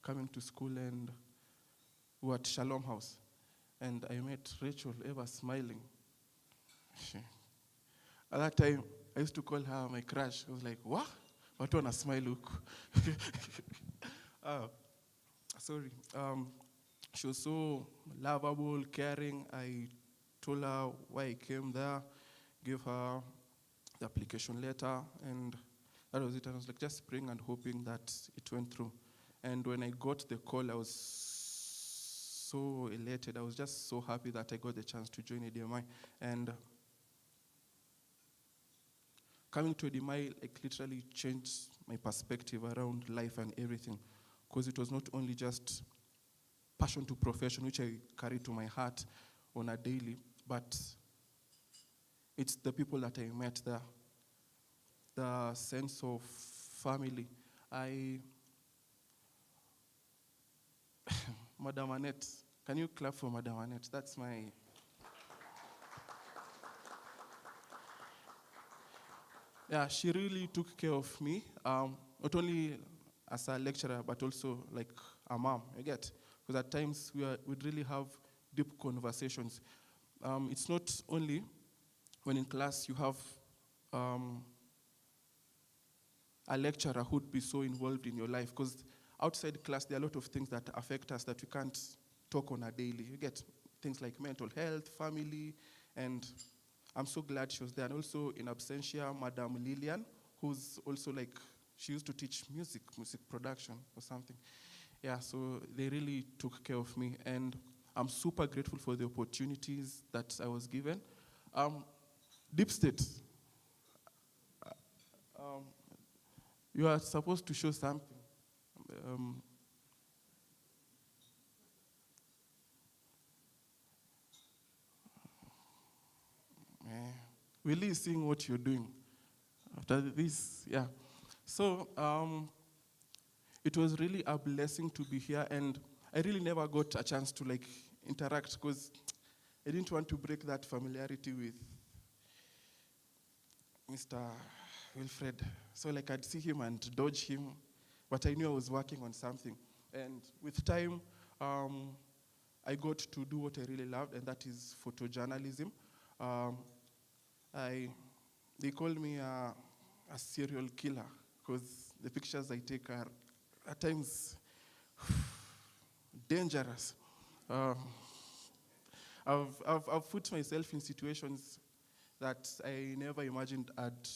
coming to school and we were at Shalom House, and I met Rachel, ever smiling. At that time, I used to call her my crush. I was like, what? What on a smile look? Sorry. She was so lovable, caring. I told her why I came there, gave her the application letter, and that was it. I was like just praying and hoping that it went through. And when I got the call, I was so elated. I was just so happy that I got the chance to join ADMI. And coming to ADMI, like, literally changed my perspective around life and everything, because it was not only just passion to profession, which I carry to my heart on a daily, but it's the people that I met there, the sense of family. Madam Annette, can you clap for Madam Annette? That's my... Yeah, she really took care of me, not only as a lecturer, but also like a mom, you get? Because at times we'd really have deep conversations. It's not only when in class you have a lecturer who'd be so involved in your life, because outside class there are a lot of things that affect us that we can't talk on a daily. You get things like mental health, family, and I'm so glad she was there. And also in absentia, Madam Lillian, who's also like, she used to teach music production or something. Yeah, so they really took care of me, and I'm super grateful for the opportunities that I was given. Deep State, You are supposed to show something. Willie is seeing what you're doing. After this, yeah. So it was really a blessing to be here, and I really never got a chance to like interact because I didn't want to break that familiarity with Mr. Wilfred. So like I'd see him and dodge him, but I knew I was working on something. And with time, I got to do what I really loved, and that is photojournalism. They call me a serial killer because the pictures I take are at times dangerous. I've put myself in situations that I never imagined I'd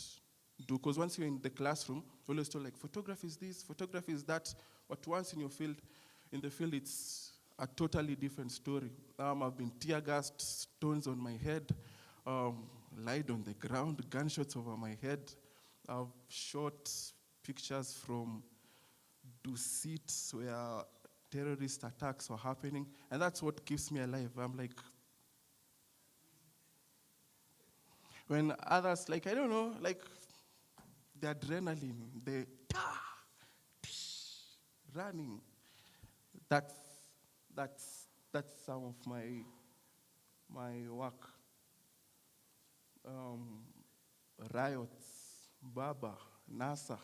do. Because once you're in the classroom, you're always told like, photography is this, photography is that. But once in the field, it's a totally different story. I've been tear gassed, stones on my head, lied on the ground, gunshots over my head. I've shot pictures from Dusit where terrorist attacks were happening, and that's what keeps me alive. I'm like, when others, like, I don't know, like, the adrenaline, the running, that's some of my work. Riots, Baba, NASA,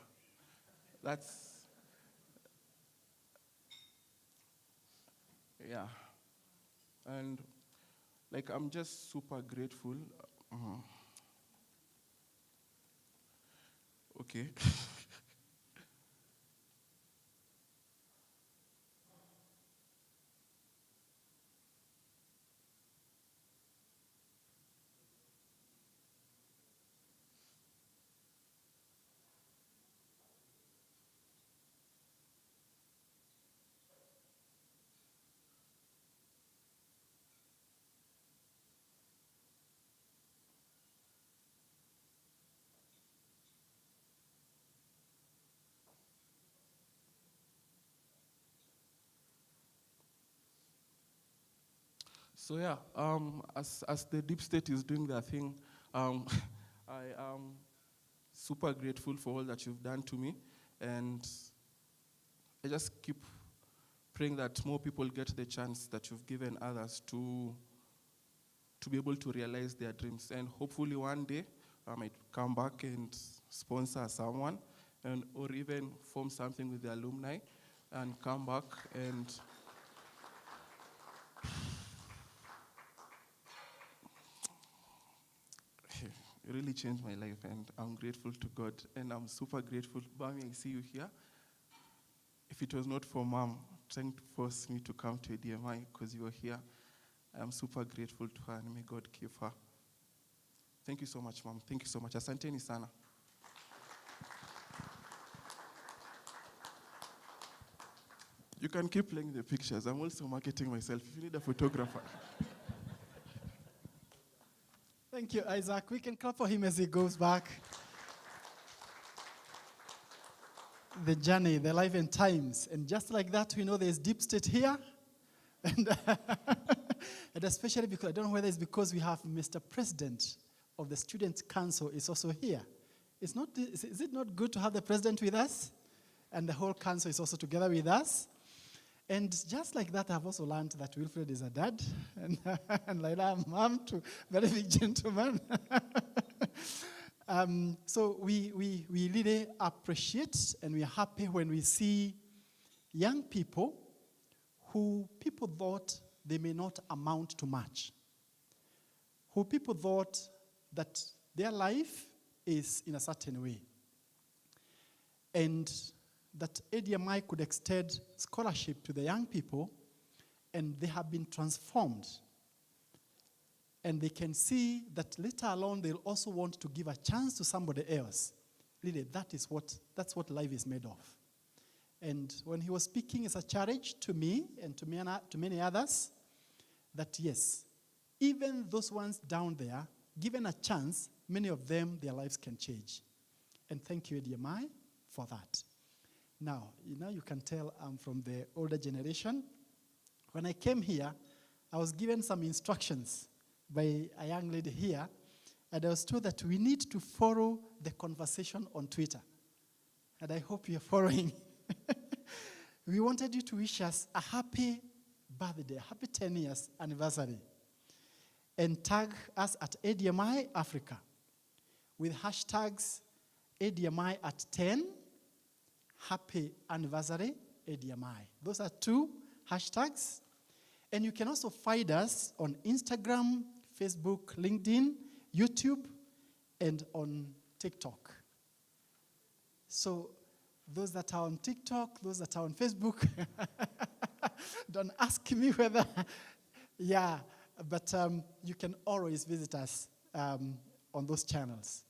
yeah. And like, I'm just super grateful. Okay. So yeah, as the deep state is doing their thing, I am super grateful for all that you've done to me, and I just keep praying that more people get the chance that you've given others to be able to realize their dreams. And hopefully one day I might come back and sponsor someone, or even form something with the alumni and come back and it really changed my life, and I'm grateful to God, and I'm super grateful. Bami, I see you here. If it was not for Mom trying to force me to come to ADMI because you were here, I'm super grateful to her, and may God keep her. Thank you so much, Mom. Thank you so much. Asanteni sana. You can keep playing the pictures. I'm also marketing myself. If you need a photographer. Thank you, Isaac. We can clap for him as he goes back. The journey, the life and times. And just like that, we know there's deep state here. And, and especially because, I don't know whether it's because we have Mr. President of the Student Council is also here. Is it not good to have the president with us? And the whole council is also together with us. And just like that, I've also learned that Wilfred is a dad, and Laila a mom to very big gentleman. So we really appreciate, and we're happy when we see young people who people thought they may not amount to much, who people thought that their life is in a certain way, and that ADMI could extend scholarship to the young people, and they have been transformed. And they can see that later alone they'll also want to give a chance to somebody else. Really, that's what life is made of. And when he was speaking, it's a challenge to me and to many others that yes, even those ones down there, given a chance, many of them, their lives can change. And thank you, ADMI, for that. Now, you can tell I'm from the older generation. When I came here, I was given some instructions by a young lady here, and I was told that we need to follow the conversation on Twitter. And I hope you're following. We wanted you to wish us a happy birthday, happy 10 years anniversary. And tag us at ADMI Africa with hashtags ADMI at 10, happy anniversary ADMI. Those are 2 hashtags. And you can also find us on Instagram, Facebook, LinkedIn, YouTube, and on TikTok. So those that are on TikTok, those that are on Facebook, don't ask me whether, yeah, but you can always visit us on those channels.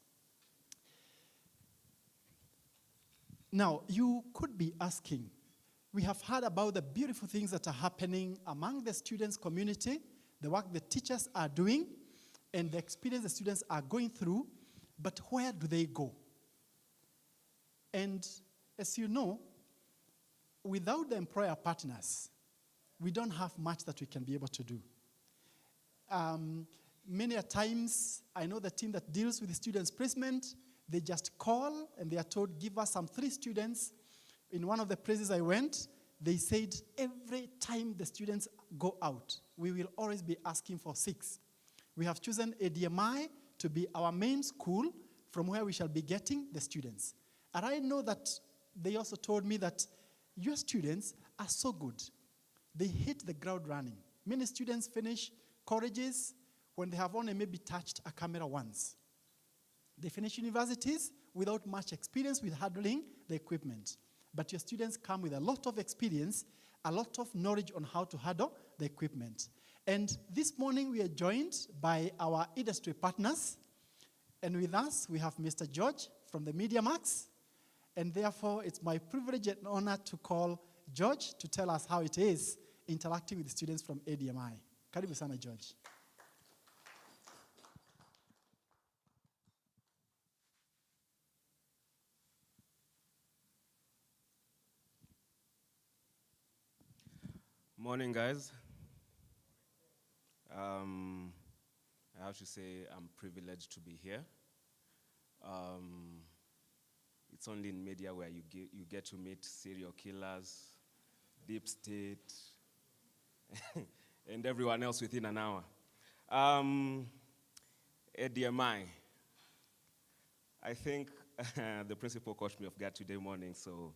Now, you could be asking, we have heard about the beautiful things that are happening among the students' community, the work the teachers are doing, and the experience the students are going through, but where do they go? And as you know, without the employer partners, we don't have much that we can be able to do. Many a times, I know the team that deals with the students' placement, they just call and they are told, give us some 3 students. In one of the places I went, they said every time the students go out, we will always be asking for 6. We have chosen ADMI to be our main school from where we shall be getting the students. And I know that they also told me that your students are so good. They hit the ground running. Many students finish colleges when they have only maybe touched a camera once. They finish universities without much experience with handling the equipment. But your students come with a lot of experience, a lot of knowledge on how to handle the equipment. And this morning we are joined by our industry partners. And with us, we have Mr. George from the Media Max. And therefore, it's my privilege and honor to call George to tell us how it is interacting with the students from ADMI. Karibu sana, George. Morning, guys. I have to say I'm privileged to be here. It's only in media where you get to meet serial killers, deep state, and everyone else within an hour. ADMI. I think the principal caught me off guard today morning, so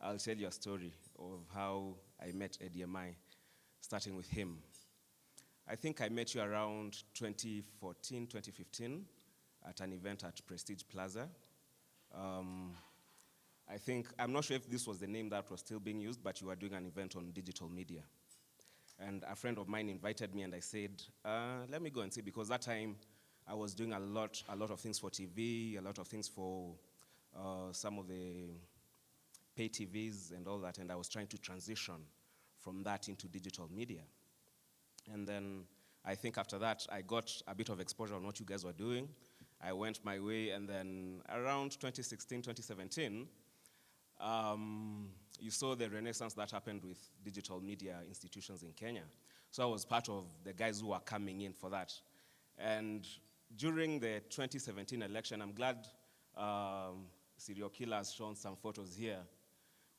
I'll tell you a story of how I met ADMI, starting with him. I think I met you around 2014, 2015 at an event at Prestige Plaza. I'm not sure if this was the name that was still being used, but you were doing an event on digital media. And a friend of mine invited me and I said, let me go and see, because that time I was doing a lot of things for TV, a lot of things for some of the pay TVs and all that, and I was trying to transition from that into digital media. And then I think after that, I got a bit of exposure on what you guys were doing. I went my way, and then around 2016, 2017, you saw the renaissance that happened with digital media institutions in Kenya. So I was part of the guys who were coming in for that. And during the 2017 election, I'm glad Serial Killer has shown some photos here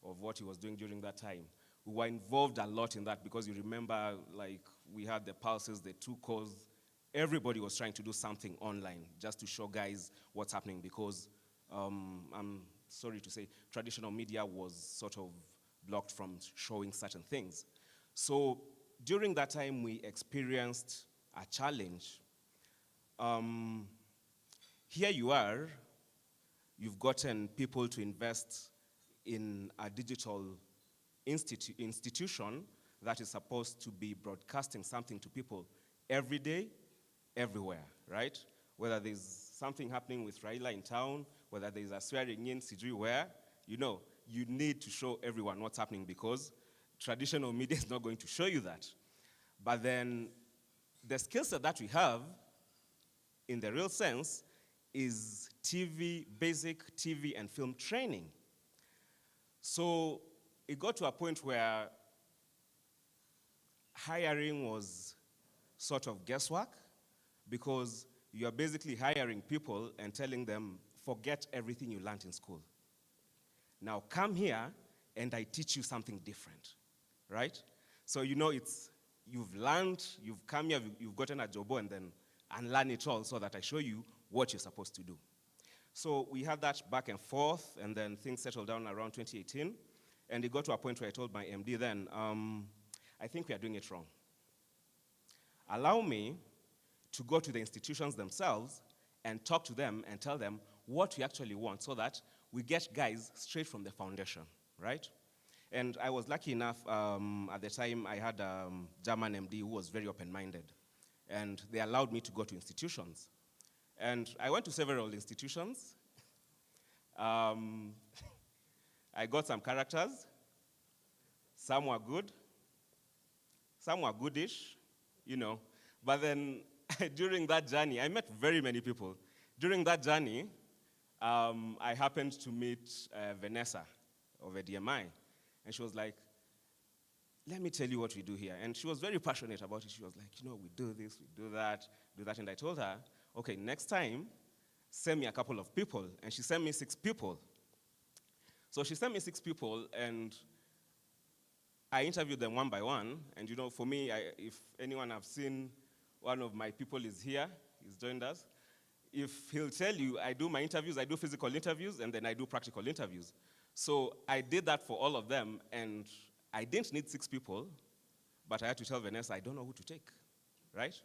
of what he was doing during that time. We were involved a lot in that because you remember, like, we had the pulses, the 2 calls. Everybody was trying to do something online just to show guys what's happening because, I'm sorry to say, traditional media was sort of blocked from showing certain things. So during that time, we experienced a challenge. Here you are, you've gotten people to invest in a digital institution that is supposed to be broadcasting something to people every day, everywhere, right? Whether there's something happening with Raila in town, whether there's a swearing in sijui where, you need to show everyone what's happening because traditional media is not going to show you that. But then the skill set that we have, in the real sense, is basic TV and film training. So it got to a point where hiring was sort of guesswork, because you're basically hiring people and telling them, forget everything you learned in school. Now come here and I teach you something different, right? So you've learned, you've come here, you've gotten a job, and then unlearn it all so that I show you what you're supposed to do. So we had that back and forth, and then things settled down around 2018, and it got to a point where I told my MD then, I think we are doing it wrong. Allow me to go to the institutions themselves and talk to them and tell them what we actually want, so that we get guys straight from the foundation, right? And I was lucky enough, at the time I had a German MD who was very open-minded, and they allowed me to go to institutions. And I went to several institutions. I got some characters. Some were good, some were goodish, But then during that journey, I met very many people. During that journey, I happened to meet Vanessa of ADMI. And she was like, let me tell you what we do here. And she was very passionate about it. She was like, we do this, we do that. And I told her, okay, next time, send me a couple of people. And she sent me 6 people. So she sent me 6 people, and I interviewed them one by one. And for me, if anyone have seen, one of my people is here, he's joined us. If he'll tell you, I do my interviews, I do physical interviews, and then I do practical interviews. So I did that for all of them, and I didn't need 6 people, but I had to tell Vanessa, I don't know who to take, right?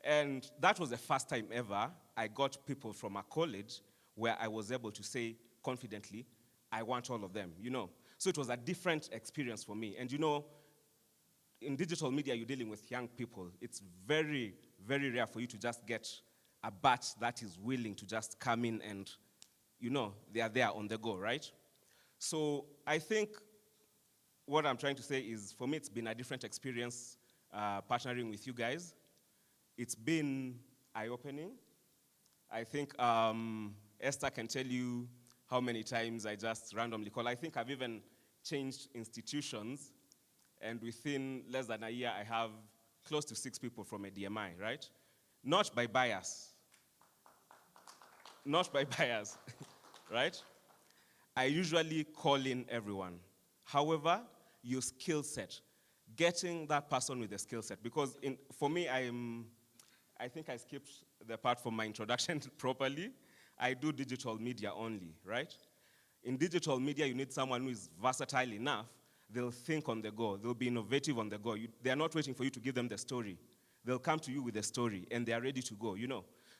And that was the first time ever I got people from a college where I was able to say confidently, I want all of them, So it was a different experience for me. And in digital media, you're dealing with young people. It's very, very rare for you to just get a batch that is willing to just come in and, they are there on the go, right? So I think what I'm trying to say is, for me, it's been a different experience partnering with you guys. It's been eye-opening. I think Esther can tell you how many times I just randomly call. I think I've even changed institutions, and within less than a year, I have close to 6 people from ADMI, right? Not by bias. Not by bias, right? I usually call in everyone. However, your skill set, getting that person with the skill set, because for me, I think I skipped the part from my introduction properly. I do digital media only, right? In digital media, you need someone who is versatile enough. They'll think on the go. They'll be innovative on the go. They're not waiting for you to give them the story. They'll come to you with the story, and they are ready to go,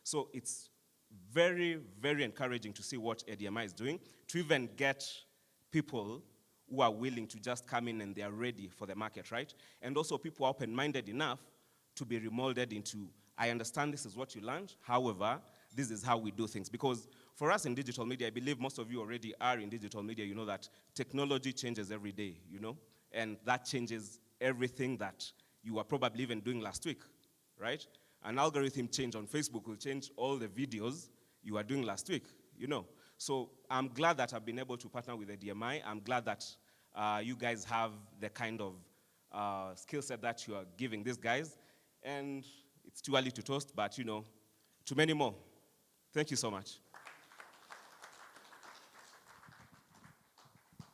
So it's very, very encouraging to see what ADMI is doing, to even get people who are willing to just come in and they are ready for the market, right? And also people are open-minded enough to be remolded into, I understand this is what you learned, however, this is how we do things. Because for us in digital media, I believe most of you already are in digital media, you know that technology changes every day, and that changes everything that you were probably even doing last week, right? An algorithm change on Facebook will change all the videos you were doing last week, So I'm glad that I've been able to partner with ADMI. I'm glad that you guys have the kind of skill set that you are giving these guys. And it's too early to toast, but, to many more. Thank you so much.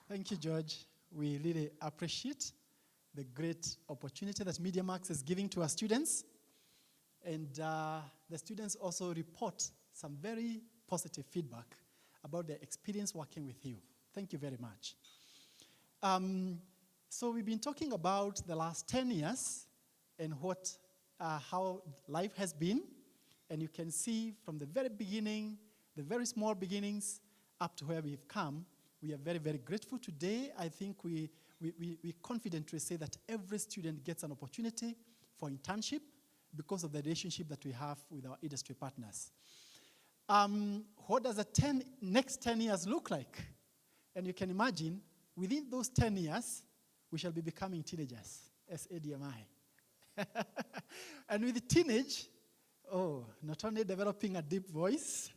Thank you, George. We really appreciate the great opportunity that MediaMax is giving to our students. And the students also report some very positive feedback about their experience working with you. Thank you very much. So we've been talking about the last 10 years and how life has been. And you can see from the very beginning, the very small beginnings, up to where we've come. We are very, very grateful today. I think we confidently say that every student gets an opportunity for internship because of the relationship that we have with our industry partners. What does the next 10 years look like? And you can imagine, within those 10 years, we shall be becoming teenagers as ADMI. And with the teenage, not only developing a deep voice,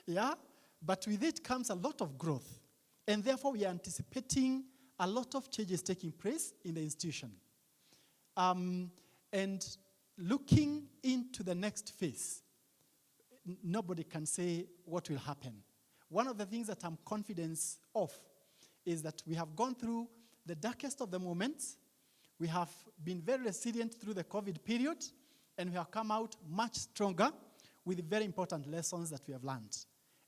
Yeah? But with it comes a lot of growth. And therefore, we are anticipating a lot of changes taking place in the institution. And looking into the next phase, nobody can say what will happen. One of the things that I'm confident of is that we have gone through the darkest of the moments. We have been very resilient through the COVID period, and we have come out much stronger with very important lessons that we have learned.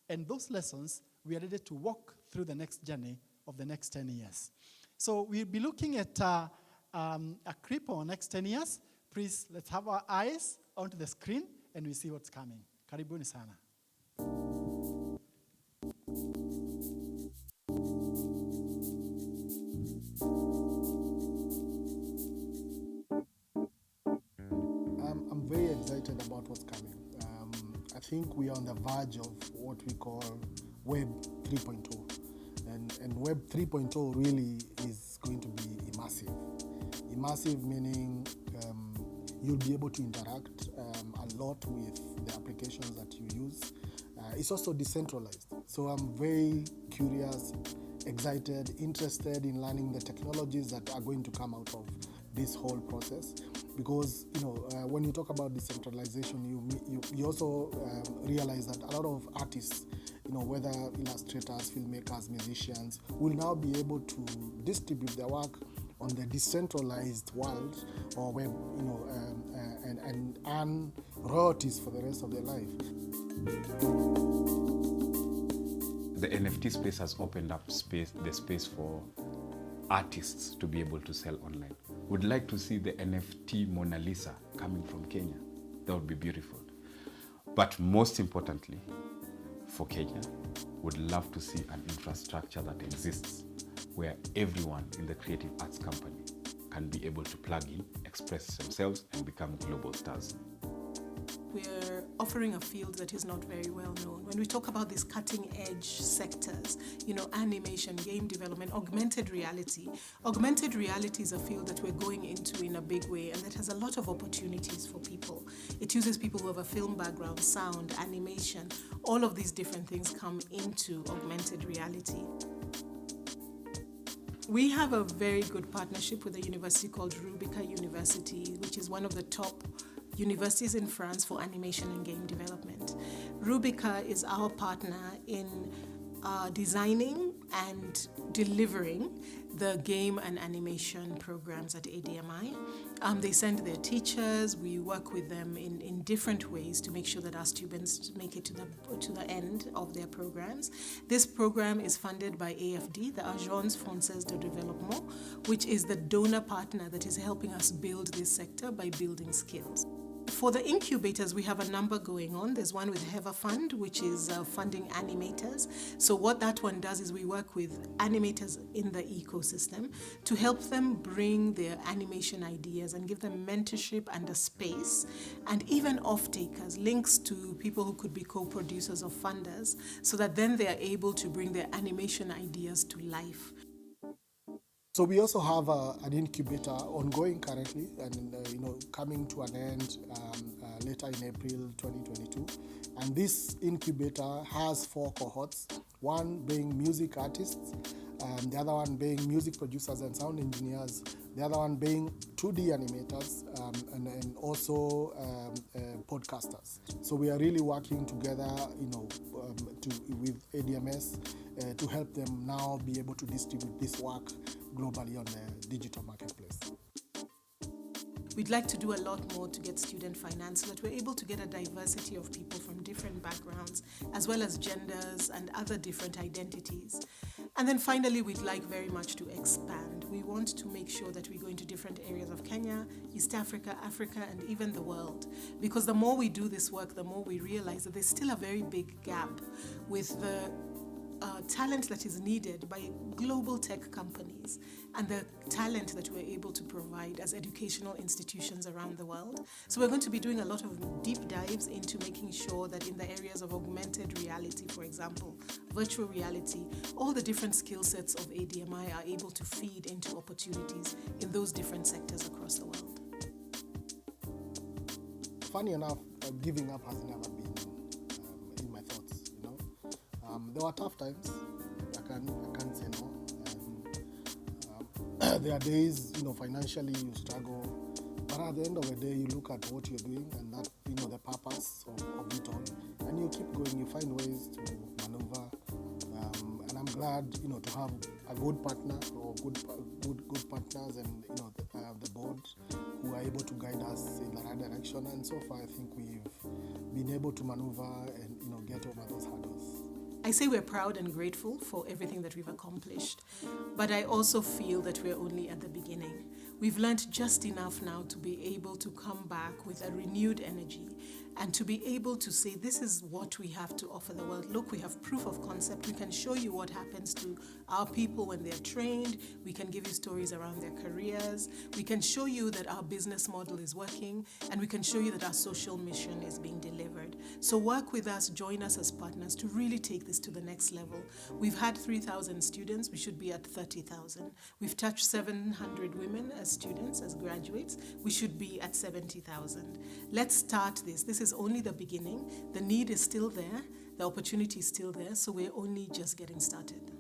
And those lessons, we are ready to walk through the next journey of the next 10 years. So we'll be looking at a clip on next 10 years. Please, let's have our eyes onto the screen, and we see what's coming. Karibuni sana. I'm very excited about what's coming. I think we are on the verge of what we call Web 3.0. And Web 3.0 really is going to be immersive. Immersive meaning you'll be able to interact a lot with the applications that you use. It's also decentralized. So I'm very curious, excited, interested in learning the technologies that are going to come out of this whole process. Because when you talk about decentralization, you also realize that a lot of artists, whether illustrators, filmmakers, musicians, will now be able to distribute their work on the decentralized world or web, and earn royalties for the rest of their life. The NFT space has opened up the space for artists to be able to sell online. Would like to see the NFT Mona Lisa coming from Kenya. That would be beautiful. But most importantly, for Kenya, would love to see an infrastructure that exists where everyone in the creative arts company can be able to plug in, express themselves, and become global stars. We're offering a field that is not very well known. When we talk about these cutting edge sectors, animation, game development, augmented reality is a field that we're going into in a big way, and that has a lot of opportunities for people. It uses people who have a film background, sound, animation. All of these different things come into augmented reality. We have a very good partnership with a university called Rubica University, which is one of the top universities in France for animation and game development. Rubica is our partner in designing and delivering the game and animation programs at ADMI. They send their teachers. We work with them in different ways to make sure that our students make it to the end of their programs. This program is funded by AFD, the Agence Française de Développement, which is the donor partner that is helping us build this sector by building skills. For the incubators, we have a number going on. There's one with Heva Fund, which is funding animators. So what that one does is we work with animators in the ecosystem to help them bring their animation ideas and give them mentorship and a space, and even off-takers, links to people who could be co-producers or funders, so that then they are able to bring their animation ideas to life. So we also have an incubator ongoing currently, and coming to an end later in April 2022. And this incubator has 4 cohorts, one being music artists, the other one being music producers and sound engineers, the other one being 2D animators, and also podcasters. So we are really working together, with ADMS to help them now be able to distribute this work globally on the digital marketplace. We'd like to do a lot more to get student finance so that we're able to get a diversity of people from different backgrounds, as well as genders and other different identities. And then finally, we'd like very much to expand. We want to make sure that we go into different areas of Kenya, East Africa, Africa, and even the world. Because the more we do this work, the more we realize that there's still a very big gap with the talent that is needed by global tech companies and the talent that we're able to provide as educational institutions around the world. So we're going to be doing a lot of deep dives into making sure that in the areas of augmented reality, for example, virtual reality, all the different skill sets of ADMI are able to feed into opportunities in those different sectors across the world. Funny enough, giving up has never been in my thoughts. There were tough times. I can't say no. There are days, financially you struggle, but at the end of the day, you look at what you're doing and that, the purpose of it all, and you keep going. You find ways to maneuver, and I'm glad, to have a good partner or good partners, and the board who are able to guide us in the right direction. And so far, I think we've been able to maneuver and get over those hurdles. I say we're proud and grateful for everything that we've accomplished, but I also feel that we're only at the beginning. We've learned just enough now to be able to come back with a renewed energy and to be able to say, this is what we have to offer the world. Look, we have proof of concept. We can show you what happens to our people when they're trained. We can give you stories around their careers. We can show you that our business model is working, and we can show you that our social mission is being delivered. So work with us, join us as partners to really take this to the next level. We've had 3,000 students. We should be at 30,000. We've touched 700 women as students, as graduates. We should be at 70,000. Let's start this. This is only the beginning. The need is still there. The opportunity is still there. So we're only just getting started.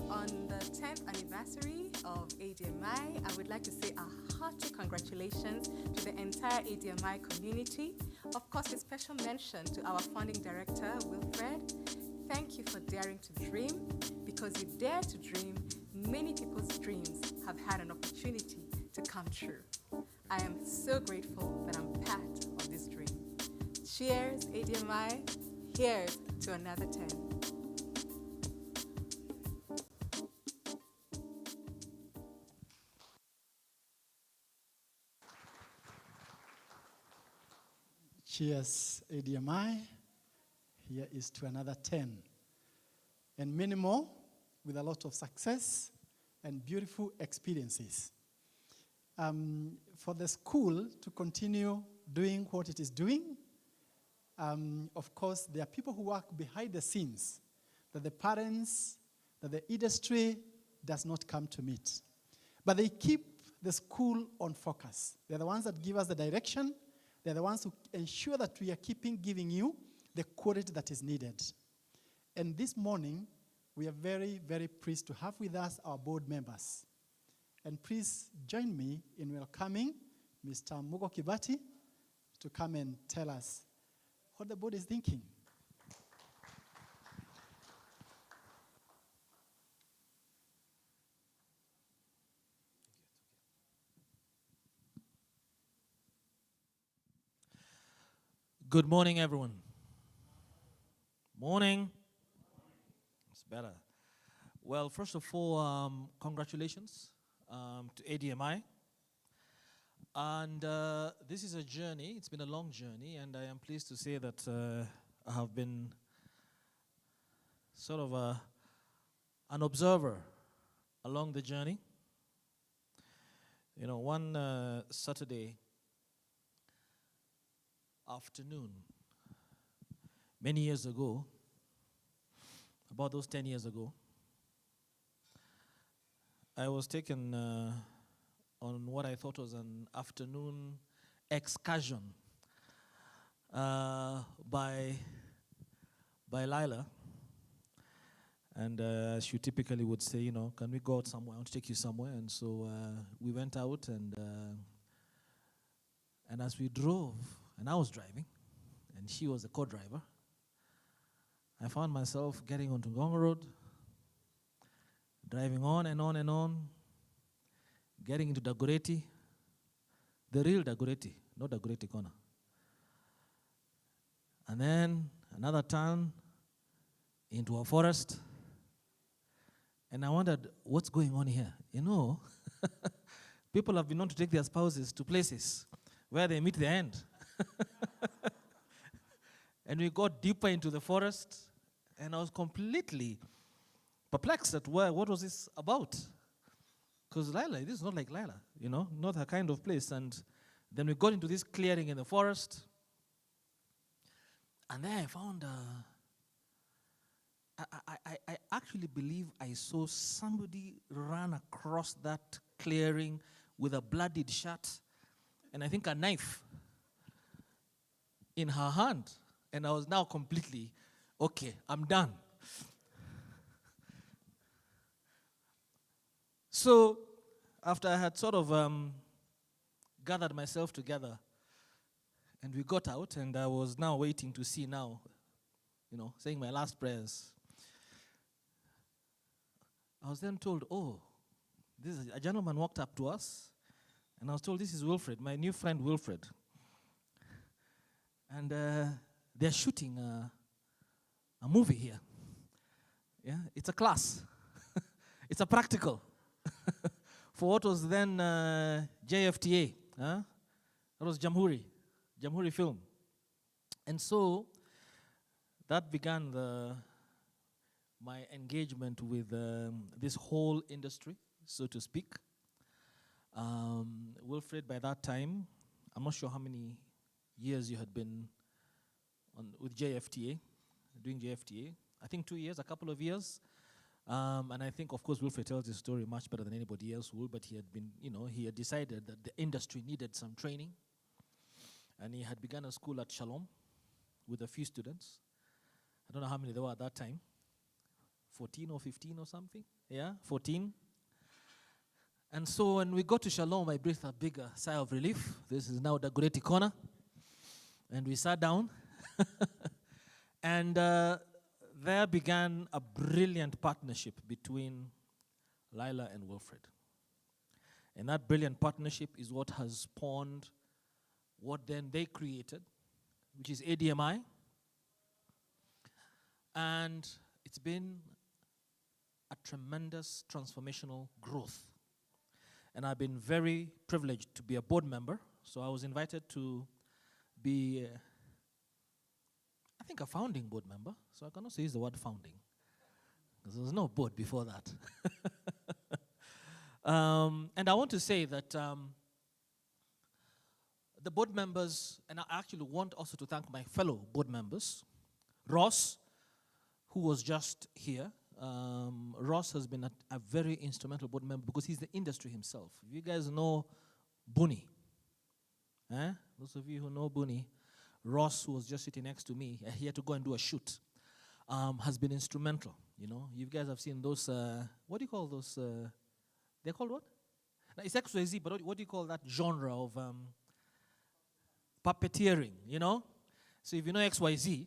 On the 10th anniversary of ADMI, I would like to say a hearty congratulations to the entire ADMI community. Of course, a special mention to our founding director, Wilfred. Thank you for daring to dream. Because you dare to dream, many people's dreams have had an opportunity to come true. I am so grateful that I'm part of this dream. Cheers, ADMI. Here's to another 10. Cheers, ADMI. Here is to another 10. And many more with a lot of success and beautiful experiences. For the school to continue doing what it is doing, of course, there are people who work behind the scenes that the parents, that the industry does not come to meet. But they keep the school on focus. They're the ones that give us the direction. They're the ones who ensure that we are giving you the quality that is needed. And this morning, we are very, very pleased to have with us our board members. And please join me in welcoming Mr. Mugo Kibati to come and tell us what the board is thinking. Good morning, everyone. Morning. It's better. Well, first of all, congratulations to ADMI. And this is a journey. It's been a long journey, and I am pleased to say that I have been sort of an observer along the journey. You know, one Saturday afternoon, many years ago, about those 10 years ago, I was taken on what I thought was an afternoon excursion by Lila. And she typically would say, you know, can we go out somewhere? I want to take you somewhere. And so we went out, and as we drove, and I was driving, and she was the co-driver, I found myself getting onto Ngong Road, driving on and on and on, getting into Dagoretti, the real Dagoretti, not Dagoretti corner. And then another turn into a forest. And I wondered, what's going on here? You know, people have been known to take their spouses to places where they meet the end. And we got deeper into the forest, and I was completely perplexed at what was this about. Because Lila, this is not like Lila, you know, not her kind of place. And then we got into this clearing in the forest, and there I found, I actually believe I saw somebody run across that clearing with a bloodied shirt, and I think a knife in her hand. And I was now completely, okay, I'm done. So after I had sort of gathered myself together, and we got out, and I was now waiting to see now, saying my last prayers. I was then told, a gentleman walked up to us, and I was told, this is Wilfred, my new friend Wilfred. And they're shooting a movie here. Yeah, it's a class. It's a practical. For what was then JFTA. That was Jamhuri film. And so that began my engagement with this whole industry, so to speak. Wilfred, by that time, I'm not sure how many years you had been with JFTA, doing JFTA. I think 2 years, a couple of years. And I think, of course, Wilfred tells his story much better than anybody else would, but he had been, he had decided that the industry needed some training. And he had begun a school at Shalom with a few students. I don't know how many there were at that time. 14 or 15 or something. Yeah, 14. And so when we got to Shalom, I breathed a bigger sigh of relief. This is now the Goreti corner. And we sat down. And there began a brilliant partnership between Lila and Wilfred. And that brilliant partnership is what has spawned what then they created, which is ADMI. And it's been a tremendous transformational growth. And I've been very privileged to be a board member. So I was invited to be, I think, a founding board member. So I cannot say use the word founding, because there was no board before that. And I want to say that the board members, and I actually want also to thank my fellow board members, Ross, who was just here. Ross has been a very instrumental board member because he's the industry himself. If you guys know Buni, those of you who know Buni, Ross, who was just sitting next to me, he had to go and do a shoot, has been instrumental. You guys have seen those, what do you call those? They're called what? No, it's XYZ, but what do you call that genre of puppeteering, So if you know XYZ,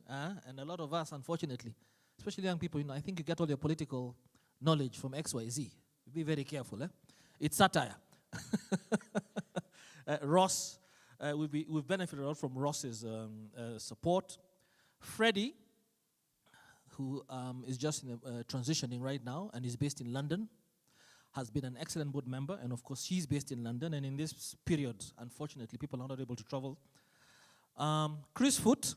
and a lot of us, unfortunately, especially young people, I think you get all your political knowledge from XYZ. Be very careful, It's satire. Ross, we've benefited a lot from Ross's support. Freddie, who is just transitioning right now and is based in London, has been an excellent board member, and of course he's based in London, and in this period, unfortunately, people are not able to travel. Chris Foot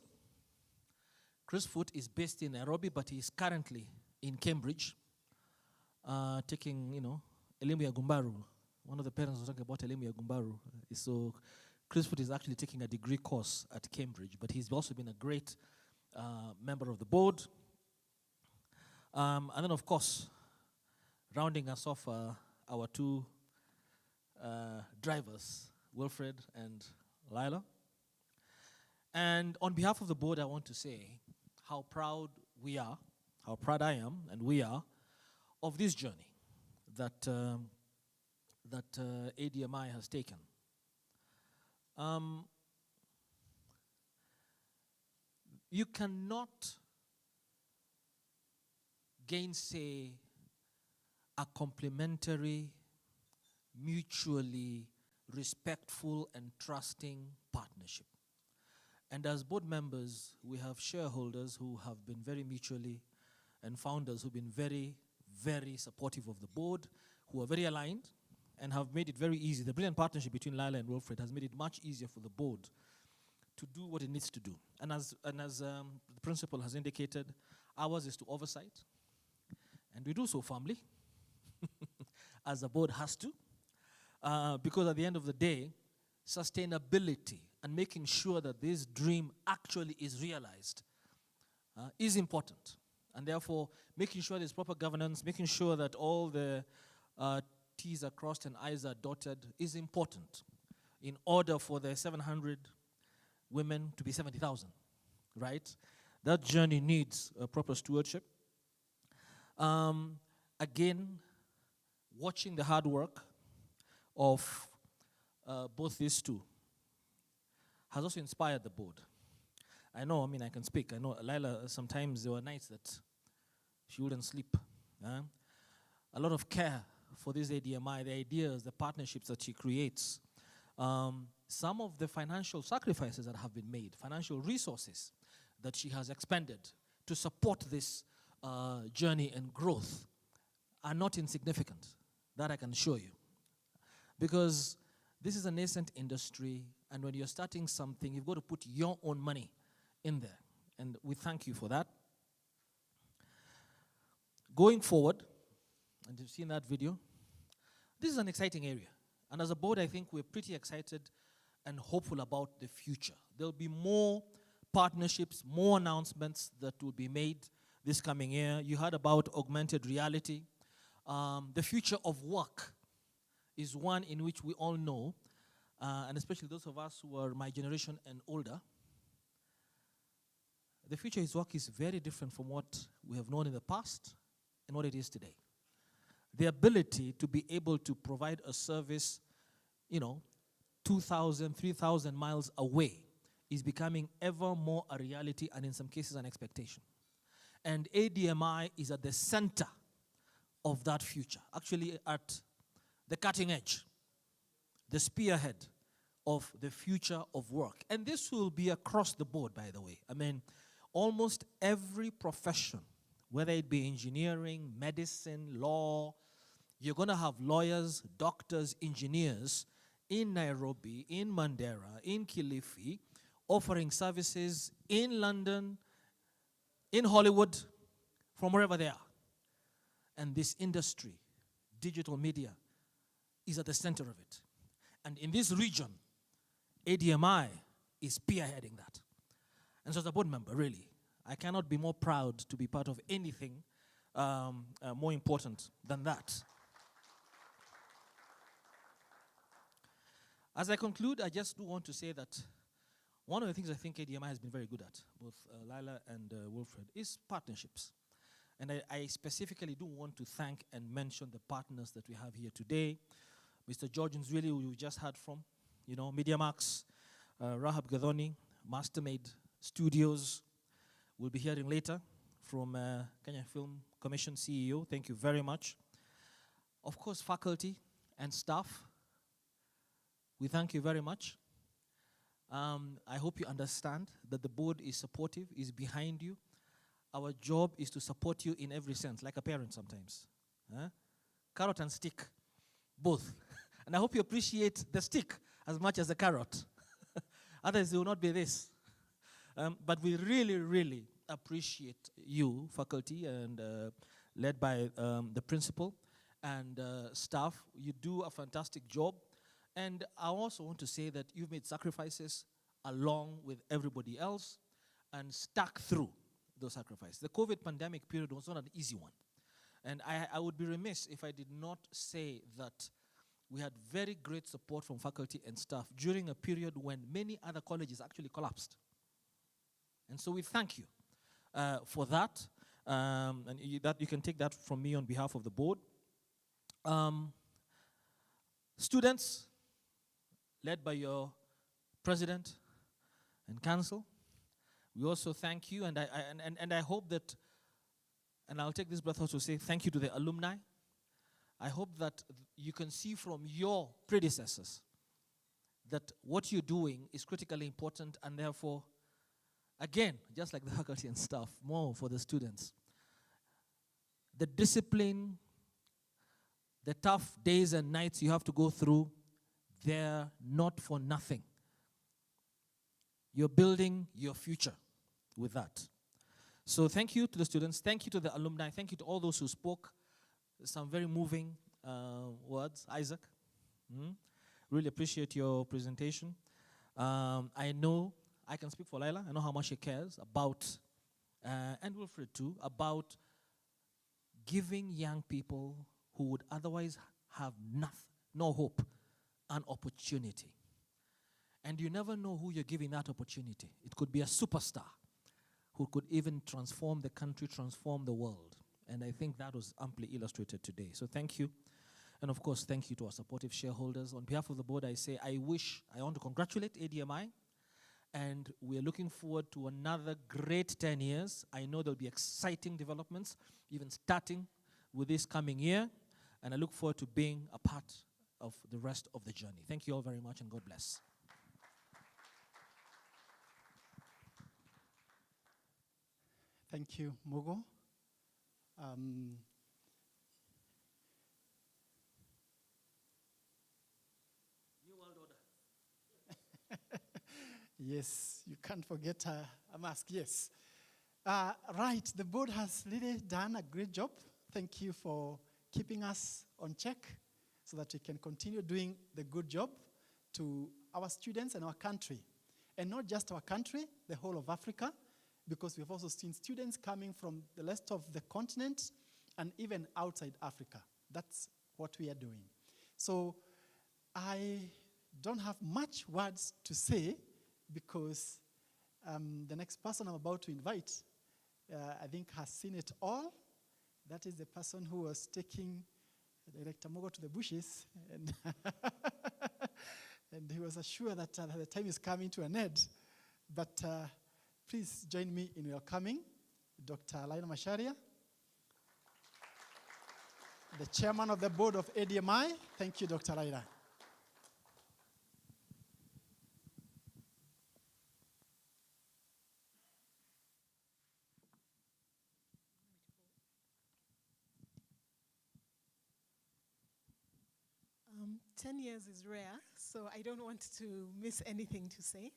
is based in Nairobi, but he's currently in Cambridge, taking, Elimu ya Gumbaru. One of the parents was talking about Elimu ya Gumbaru. So Chris Foot is actually taking a degree course at Cambridge, but he's also been a great member of the board. And then, of course, rounding us off, our two drivers, Wilfred and Lila. And on behalf of the board, I want to say how proud we are, how proud I am, and we are, of this journey that ADMI has taken. You cannot gainsay a complementary, mutually respectful and trusting partnership. And as board members, we have shareholders who have been very mutually, and founders who've been very, very supportive of the board, who are very aligned and have made it very easy. The brilliant partnership between Lila and Wilfred has made it much easier for the board to do what it needs to do. And as the principal has indicated, ours is to oversight, and we do so firmly, as the board has to, because at the end of the day, sustainability and making sure that this dream actually is realized is important. And therefore, making sure there's proper governance, making sure that all the T's are crossed and I's are dotted is important in order for the 700 women to be 70,000, right? That journey needs proper stewardship. Again, watching the hard work of both these two has also inspired the board. I know, I mean, I can speak. I know Lila, sometimes there were nights that she wouldn't sleep. A lot of care for this ADMI, the ideas, the partnerships that she creates. Some of the financial sacrifices that have been made, financial resources that she has expended to support this journey and growth are not insignificant. That I can assure you. Because this is a nascent industry, and when you're starting something, you've got to put your own money in there. And we thank you for that. Going forward, and you've seen that video, this is an exciting area. And as a board, I think we're pretty excited and hopeful about the future. There'll be more partnerships, more announcements that will be made this coming year. You heard about augmented reality. The future of work is one in which we all know, and especially those of us who are my generation and older, the future of work is very different from what we have known in the past and what it is today. The ability to be able to provide a service, 2,000, 3,000 miles away is becoming ever more a reality, and in some cases an expectation. And ADMI is at the center of that future, actually at the cutting edge, the spearhead of the future of work. And this will be across the board, by the way. I mean, almost every profession, whether it be engineering, medicine, law, you're going to have lawyers, doctors, engineers in Nairobi, in Mandera, in Kilifi, offering services in London, in Hollywood, from wherever they are. And this industry, digital media, is at the center of it. And in this region, ADMI is spearheading that. And so as a board member, really, I cannot be more proud to be part of anything more important than that. As I conclude, I just do want to say that one of the things I think ADMI has been very good at, both Lila and Wilfred, is partnerships. And I specifically do want to thank and mention the partners that we have here today. Mr. George Nzwili, who we just heard from, MediaMax, Rahab Gadhoni, Mastermade Studios. We'll be hearing later from Kenya Film Commission CEO. Thank you very much. Of course, faculty and staff, we thank you very much. I hope you understand that the board is supportive, is behind you. Our job is to support you in every sense, like a parent sometimes. Carrot and stick, both. And I hope you appreciate the stick as much as the carrot. Otherwise, it will not be this. But we really, really appreciate you, faculty, and led by the principal and staff. You do a fantastic job. And I also want to say that you've made sacrifices along with everybody else and stuck through those sacrifices. The COVID pandemic period was not an easy one. And I would be remiss if I did not say that we had very great support from faculty and staff during a period when many other colleges actually collapsed. And so we thank you for that. And you can take that from me on behalf of the board. Students, led by your president and council, we also thank you, and I hope that, and I'll take this breath also to say thank you to the alumni. I hope that you can see from your predecessors that what you're doing is critically important, and therefore, again, just like the faculty and staff, more for the students. The discipline, the tough days and nights you have to go through, they're not for nothing. You're building your future with that. So thank you to the students. Thank you to the alumni. Thank you to all those who spoke. Some very moving words. Isaac, really appreciate your presentation. I know, I can speak for Lila. I know how much she cares about, and Wilfred too, about giving young people who would otherwise have nothing, no hope, an opportunity. And you never know who you're giving that opportunity. It could be a superstar who could even transform the country, transform the world. And I think that was amply illustrated today. So thank you. And of course, thank you to our supportive shareholders. On behalf of the board, I say I want to congratulate ADMI, and we're looking forward to another great 10 years. I know there'll be exciting developments, even starting with this coming year, and I look forward to being a part of the rest of the journey. Thank you all very much, and God bless. Thank you, Mugo. New World Order. Yes, you can't forget a mask, yes. Right, the board has really done a great job. Thank you for keeping us on check so that we can continue doing the good job to our students and our country. And not just our country, the whole of Africa, because we've also seen students coming from the rest of the continent and even outside Africa. That's what we are doing. So I don't have much words to say because the next person I'm about to invite, I think has seen it all. That is the person who was taking Director Mogo to the bushes, and, and he was assured that the time is coming to an end. But please join me in welcoming Dr. Laina Macharia, the chairman of the board of ADMI. Thank you, Dr. Laina. 10 years is rare, so I don't want to miss anything to say.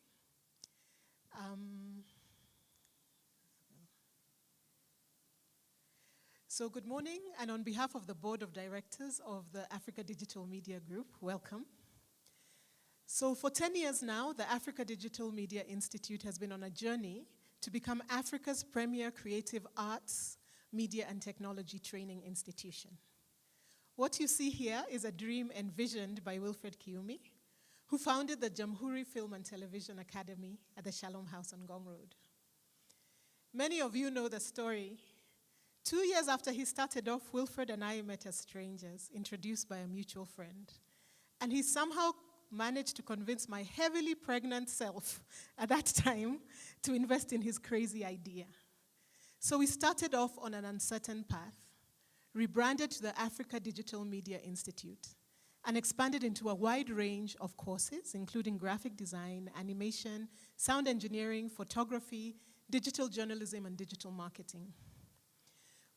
So good morning, and on behalf of the Board of Directors of the Africa Digital Media Group, welcome. So for 10 years now, the Africa Digital Media Institute has been on a journey to become Africa's premier creative arts, media, and technology training institution. What you see here is a dream envisioned by Wilfred Kiumi, who founded the Jamhuri Film and Television Academy at the Shalom House on Ngong Road. Many of you know the story. 2 years after he started off, Wilfred and I met as strangers, introduced by a mutual friend. And he somehow managed to convince my heavily pregnant self at that time to invest in his crazy idea. So we started off on an uncertain path, rebranded to the Africa Digital Media Institute, and expanded into a wide range of courses, including graphic design, animation, sound engineering, photography, digital journalism, and digital marketing.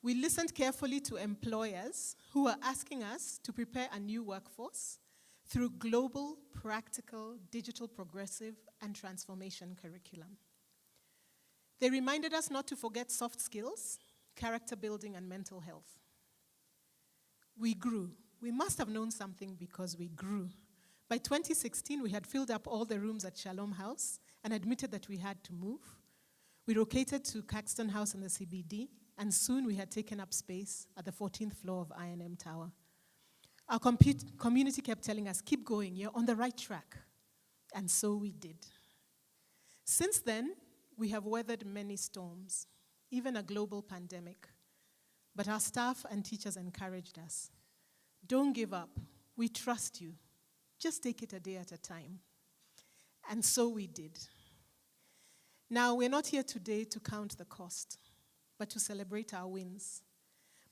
We listened carefully to employers who were asking us to prepare a new workforce through global, practical, digital progressive, and transformation curriculum. They reminded us not to forget soft skills, character building, and mental health. We grew. We must have known something because we grew. By 2016, we had filled up all the rooms at Shalom House and admitted that we had to move. We relocated to Caxton House in the CBD, and soon we had taken up space at the 14th floor of I&M Tower. Our community kept telling us, keep going, you're on the right track. And so we did. Since then, we have weathered many storms, even a global pandemic. But our staff and teachers encouraged us. Don't give up. We trust you. Just take it a day at a time. And so we did. Now, we're not here today to count the cost, but to celebrate our wins.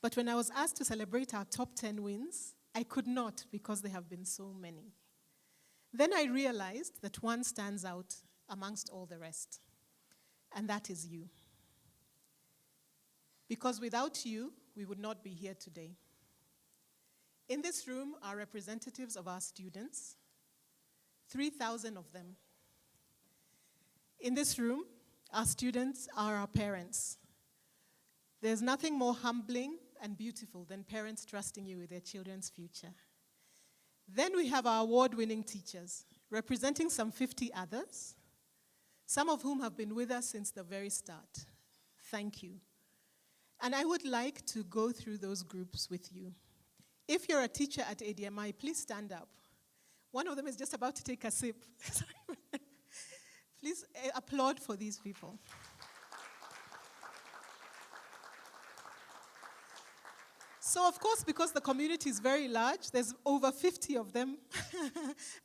But when I was asked to celebrate our top 10 wins, I could not because there have been so many. Then I realized that one stands out amongst all the rest, and that is you. Because without you, we would not be here today. In this room are representatives of our students, 3,000 of them. In this room, our students are our parents. There's nothing more humbling and beautiful than parents trusting you with their children's future. Then we have our award-winning teachers, representing some 50 others, some of whom have been with us since the very start. Thank you. And I would like to go through those groups with you. If you're a teacher at ADMI, please stand up. One of them is just about to take a sip. Please applaud for these people. So of course, because the community is very large, there's over 50 of them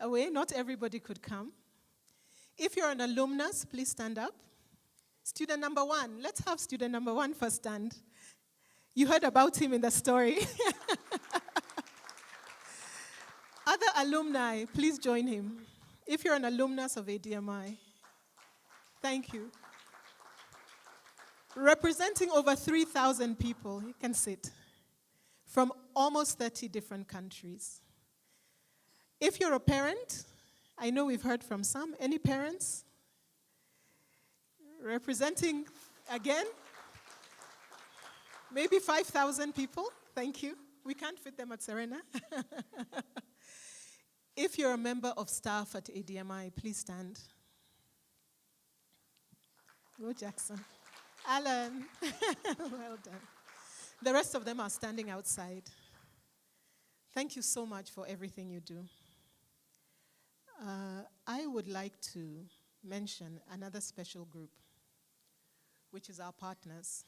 away. Not everybody could come. If you're an alumnus, please stand up. Student number 1. Let's have student number 1 first stand. You heard about him in the story. Other alumni, please join him. If you're an alumnus of ADMI. Thank you. Representing over 3,000 people, you can sit, from almost 30 different countries. If you're a parent, I know we've heard from some. Any parents? Representing, again, maybe 5,000 people. Thank you. We can't fit them at Serena. If you're a member of staff at ADMI, please stand. Go Jackson. Alan. Well done. The rest of them are standing outside. Thank you so much for everything you do. I would like to mention another special group, which is our partners.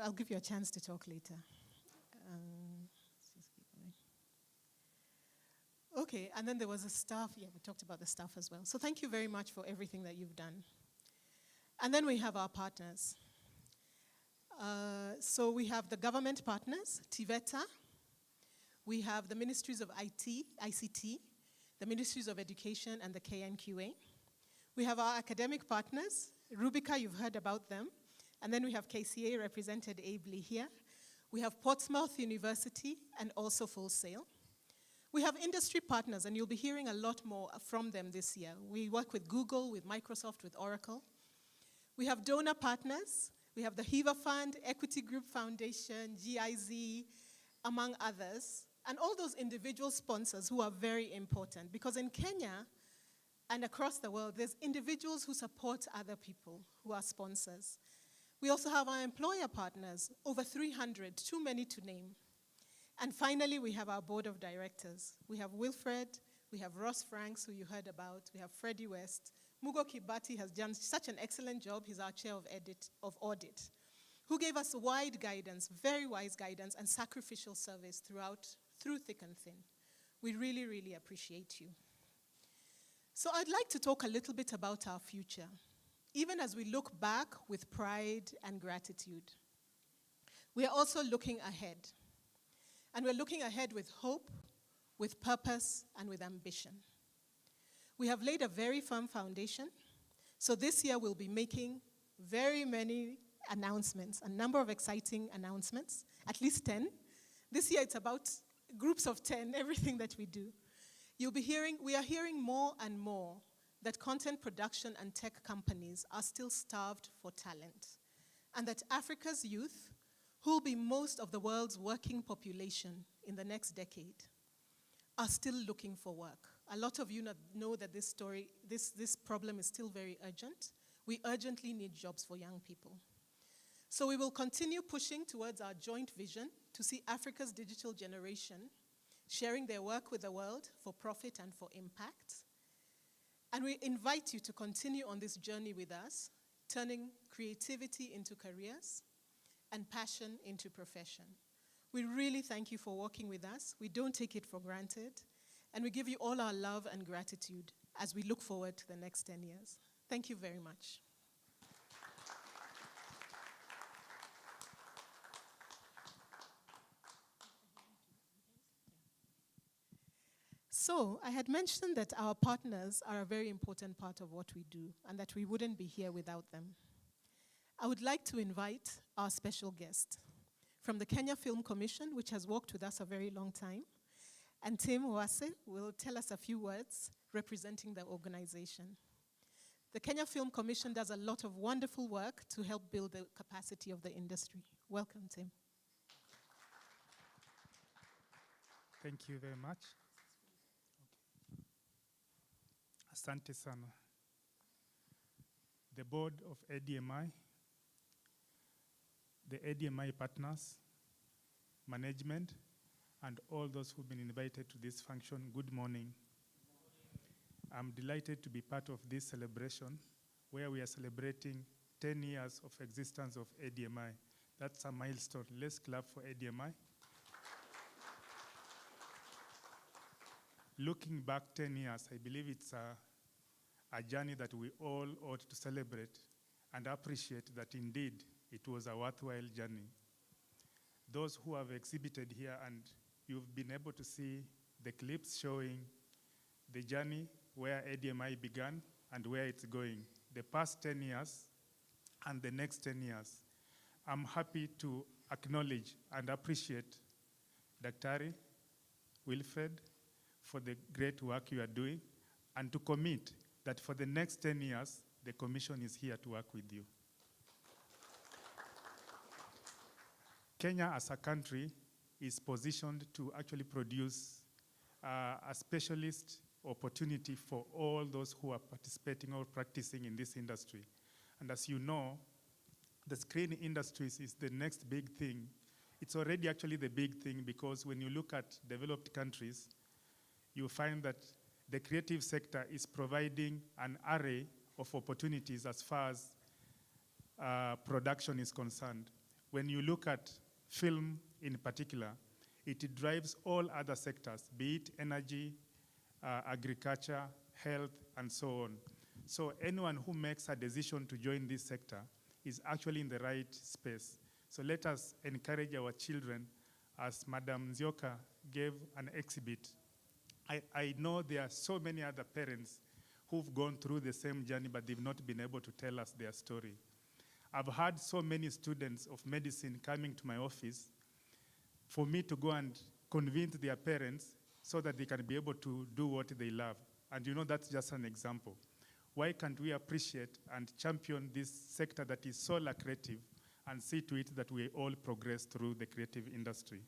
I'll give you a chance to talk later. Okay, and then there was a staff. Yeah, we talked about the staff as well. So thank you very much for everything that you've done. And then we have our partners. So we have the government partners, TVETA. We have the ministries of ICT, the ministries of education, and the KNQA. We have our academic partners. Rubica, you've heard about them. And then we have KCA, represented ably here. We have Portsmouth University, and also Full Sail. We have industry partners, and you'll be hearing a lot more from them this year. We work with Google, with Microsoft, with Oracle. We have donor partners. We have the HIVA Fund, Equity Group Foundation, GIZ, among others, and all those individual sponsors who are very important, because in Kenya and across the world, there's individuals who support other people who are sponsors. We also have our employer partners, over 300, too many to name. And finally, we have our board of directors. We have Wilfred, we have Ross Franks, who you heard about, we have Freddie West. Mugo Kibati has done such an excellent job. He's our chair of audit, who gave us wide guidance, very wise guidance, and sacrificial service through thick and thin. We really, really appreciate you. So I'd like to talk a little bit about our future, even as we look back with pride and gratitude. We are also looking ahead. And we're looking ahead with hope, with purpose, and with ambition. We have laid a very firm foundation. So this year we'll be making very many announcements, a number of exciting announcements, at least 10. This year it's about groups of 10, everything that we do. We are hearing more and more that content production and tech companies are still starved for talent, and that Africa's youth, who will be most of the world's working population in the next decade, are still looking for work. A lot of you know that this problem is still very urgent. We urgently need jobs for young people. So we will continue pushing towards our joint vision to see Africa's digital generation sharing their work with the world for profit and for impact. And we invite you to continue on this journey with us, turning creativity into careers and passion into profession. We really thank you for working with us. We don't take it for granted. And we give you all our love and gratitude as we look forward to the next 10 years. Thank you very much. So, I had mentioned that our partners are a very important part of what we do and that we wouldn't be here without them. I would like to invite our special guest from the Kenya Film Commission, which has worked with us a very long time. And Tim Wase will tell us a few words representing the organization. The Kenya Film Commission does a lot of wonderful work to help build the capacity of the industry. Welcome, Tim. Thank you very much. Asante sana. The board of ADMI, the ADMI partners, management, and all those who've been invited to this function, good morning. I'm delighted to be part of this celebration where we are celebrating 10 years of existence of ADMI. That's a milestone. Let's clap for ADMI. Looking back 10 years, I believe it's a journey that we all ought to celebrate and appreciate that indeed it was a worthwhile journey. Those who have exhibited here, and you've been able to see the clips showing the journey where ADMI began and where it's going, the past 10 years and the next 10 years. I'm happy to acknowledge and appreciate Dr. Wilfred for the great work you are doing, and to commit that for the next 10 years, the Commission is here to work with you. Kenya as a country is positioned to actually produce a specialist opportunity for all those who are participating or practicing in this industry. And as you know, the screen industries is the next big thing. It's already actually the big thing, because when you look at developed countries, you find that the creative sector is providing an array of opportunities as far as production is concerned. When you look at film in particular, it drives all other sectors, be it energy, agriculture, health, and so on. So anyone who makes a decision to join this sector is actually in the right space. So let us encourage our children, as Madam Nzioka gave an exhibit. I know there are so many other parents who've gone through the same journey, but they've not been able to tell us their story. I've had so many students of medicine coming to my office for me to go and convince their parents so that they can be able to do what they love. And you know, that's just an example. Why can't we appreciate and champion this sector that is so lucrative and see to it that we all progress through the creative industry?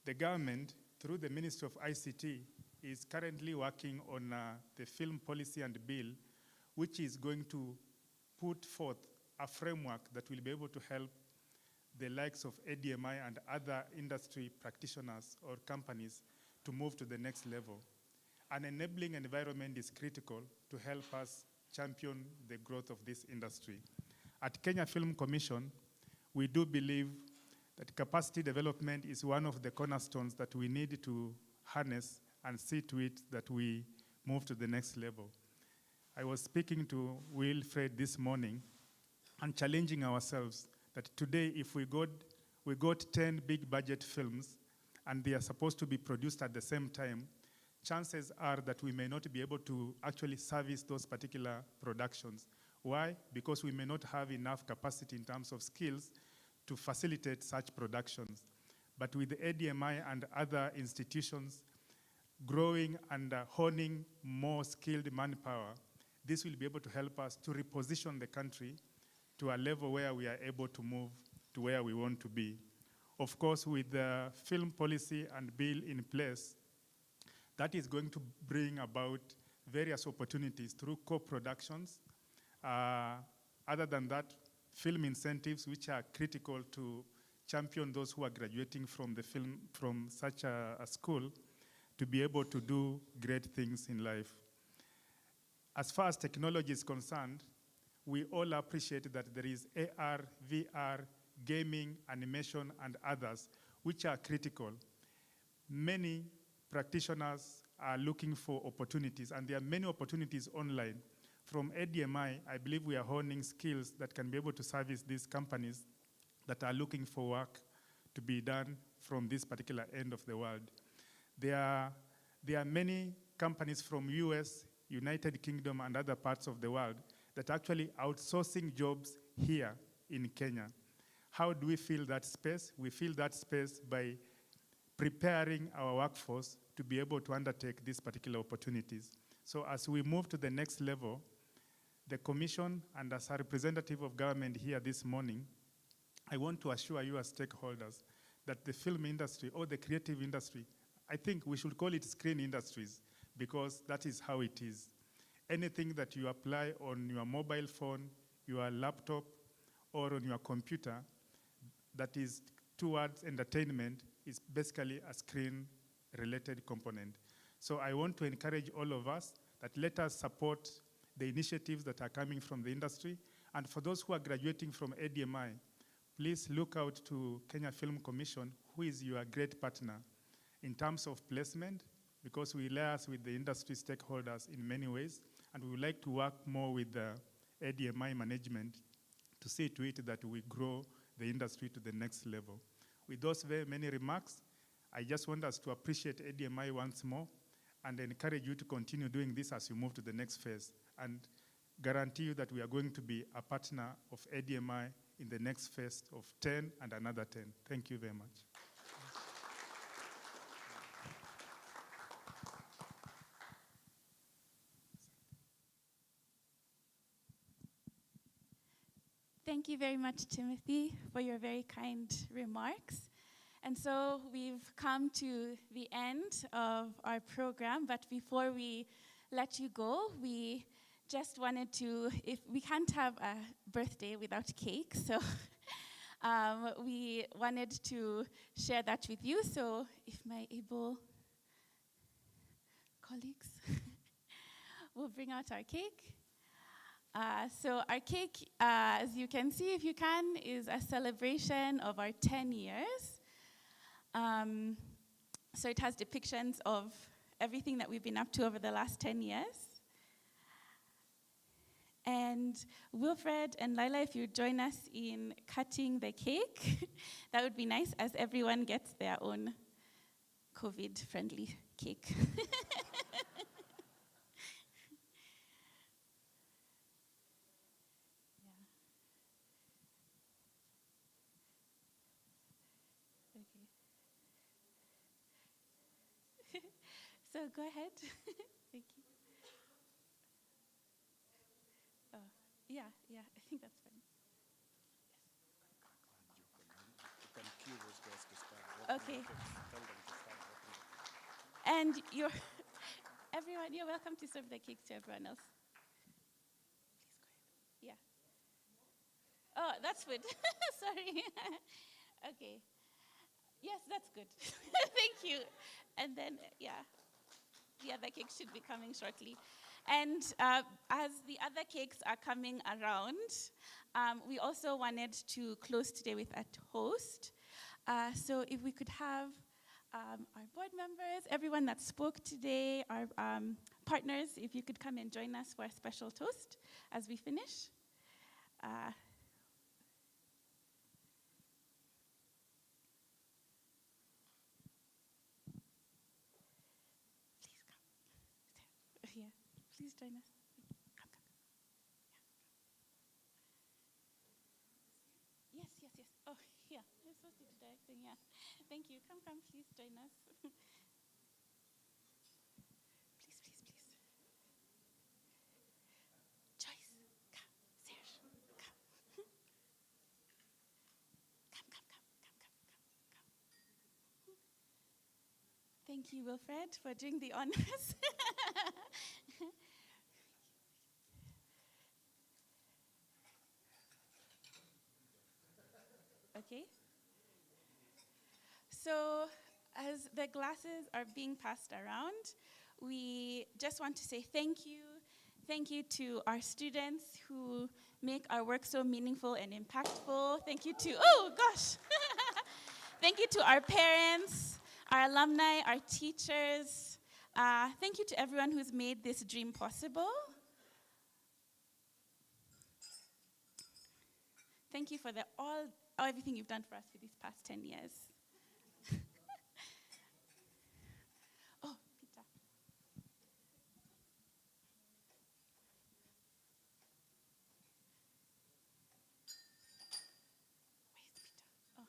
The government, through the Ministry of ICT, is currently working on the film policy and bill, which is going to put forth a framework that will be able to help the likes of ADMI and other industry practitioners or companies to move to the next level. An enabling environment is critical to help us champion the growth of this industry. At Kenya Film Commission, we do believe that capacity development is one of the cornerstones that we need to harness and see to it that we move to the next level. I was speaking to Wilfred this morning and challenging ourselves that today, if we got 10 big budget films and they are supposed to be produced at the same time, chances are that we may not be able to actually service those particular productions. Why? Because we may not have enough capacity in terms of skills to facilitate such productions. But with the ADMI and other institutions growing and honing more skilled manpower, this will be able to help us to reposition the country to a level where we are able to move to where we want to be. Of course, with the film policy and bill in place, that is going to bring about various opportunities through co-productions. Other than that, film incentives, which are critical to champion those who are graduating from such a school to be able to do great things in life. As far as technology is concerned, we all appreciate that there is AR, VR, gaming, animation, and others, which are critical. Many practitioners are looking for opportunities, and there are many opportunities online. From ADMI, I believe we are honing skills that can be able to service these companies that are looking for work to be done from this particular end of the world. There are many companies from US, United Kingdom, and other parts of the world that are actually outsourcing jobs here in Kenya. How do we fill that space? We fill that space by preparing our workforce to be able to undertake these particular opportunities. So as we move to the next level, the Commission, and as a representative of government here this morning, I want to assure you as stakeholders that the film industry or the creative industry, I think we should call it screen industries, because that is how it is. Anything that you apply on your mobile phone, your laptop, or on your computer that is towards entertainment is basically a screen-related component. So I want to encourage all of us that let us support the initiatives that are coming from the industry. And for those who are graduating from ADMI, please look out to Kenya Film Commission, who is your great partner in terms of placement, because we liaise with the industry stakeholders in many ways, and we would like to work more with the ADMI management to see to it that we grow the industry to the next level. With those very many remarks, I just want us to appreciate ADMI once more and encourage you to continue doing this as you move to the next phase, and guarantee you that we are going to be a partner of ADMI in the next phase of 10 and another 10. Thank you very much. Thank you very much, Timothy, for your very kind remarks. And so we've come to the end of our program, but before we let you go, we just wanted to, if we can't have a birthday without cake, so we wanted to share that with you. So if my able colleagues will bring out our cake. So our cake, as you can see, if you can, is a celebration of our 10 years. So it has depictions of everything that we've been up to over the last 10 years. And Wilfred and Lila, if you join us in cutting the cake, that would be nice, as everyone gets their own COVID-friendly cake. So go ahead. Thank you. Oh, yeah, I think that's fine. Yes. Okay. And everyone, you're welcome to serve the cake to everyone else. Please go ahead. Yeah. Oh, that's good. Sorry. Okay. Yes, that's good. Thank you. And then, yeah. The other cakes should be coming shortly. And as the other cakes are coming around, we also wanted to close today with a toast. So if we could have our board members, everyone that spoke today, our partners, if you could come and join us for a special toast as we finish. Please join us. Come. Yeah. Yes. Oh, yeah. You're supposed to do directing, yeah. Thank you. Come, please join us. Please. Joyce, come. Serge, come. Come. Thank you, Wilfred, for doing the honors. Okay. So as the glasses are being passed around, we just want to say thank you. Thank you to our students who make our work so meaningful and impactful. Thank you to, oh gosh. Thank you to our parents, our alumni, our teachers. Thank you to everyone who's made this dream possible. Thank you for everything you've done for us for these past 10 years. Oh, Peter. Where's Peter? Oh.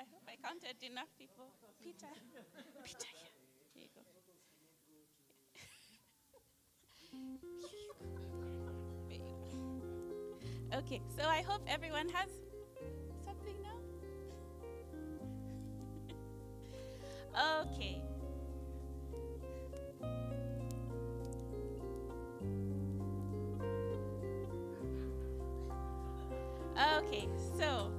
I hope I counted enough people. Peter, here. Here you go. There you go. Okay, so I hope everyone has something now. Okay. Okay, so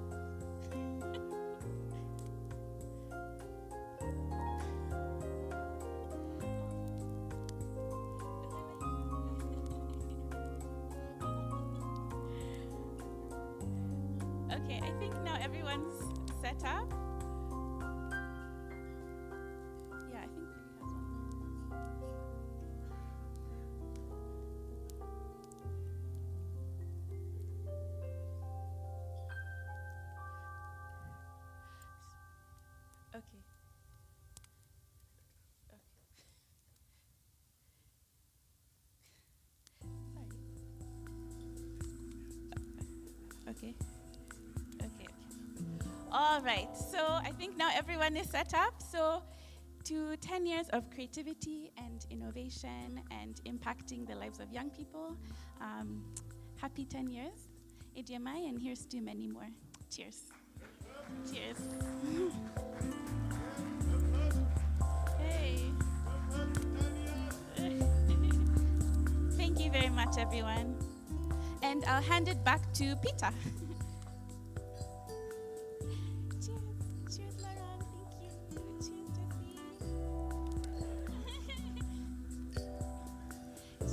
think now everyone's set up. Yeah, I think Lily has one. Okay. Okay. Okay. All right. So I think now everyone is set up. So to 10 years of creativity and innovation and impacting the lives of young people, happy 10 years, ADMI, and here's to many more. Cheers. Cheers. Hey. Thank you very much, everyone. And I'll hand it back to Peter. Cheers. Cheers, Lauren. Thank you. Cheers, Jessie. Cheers, cheers, cheers.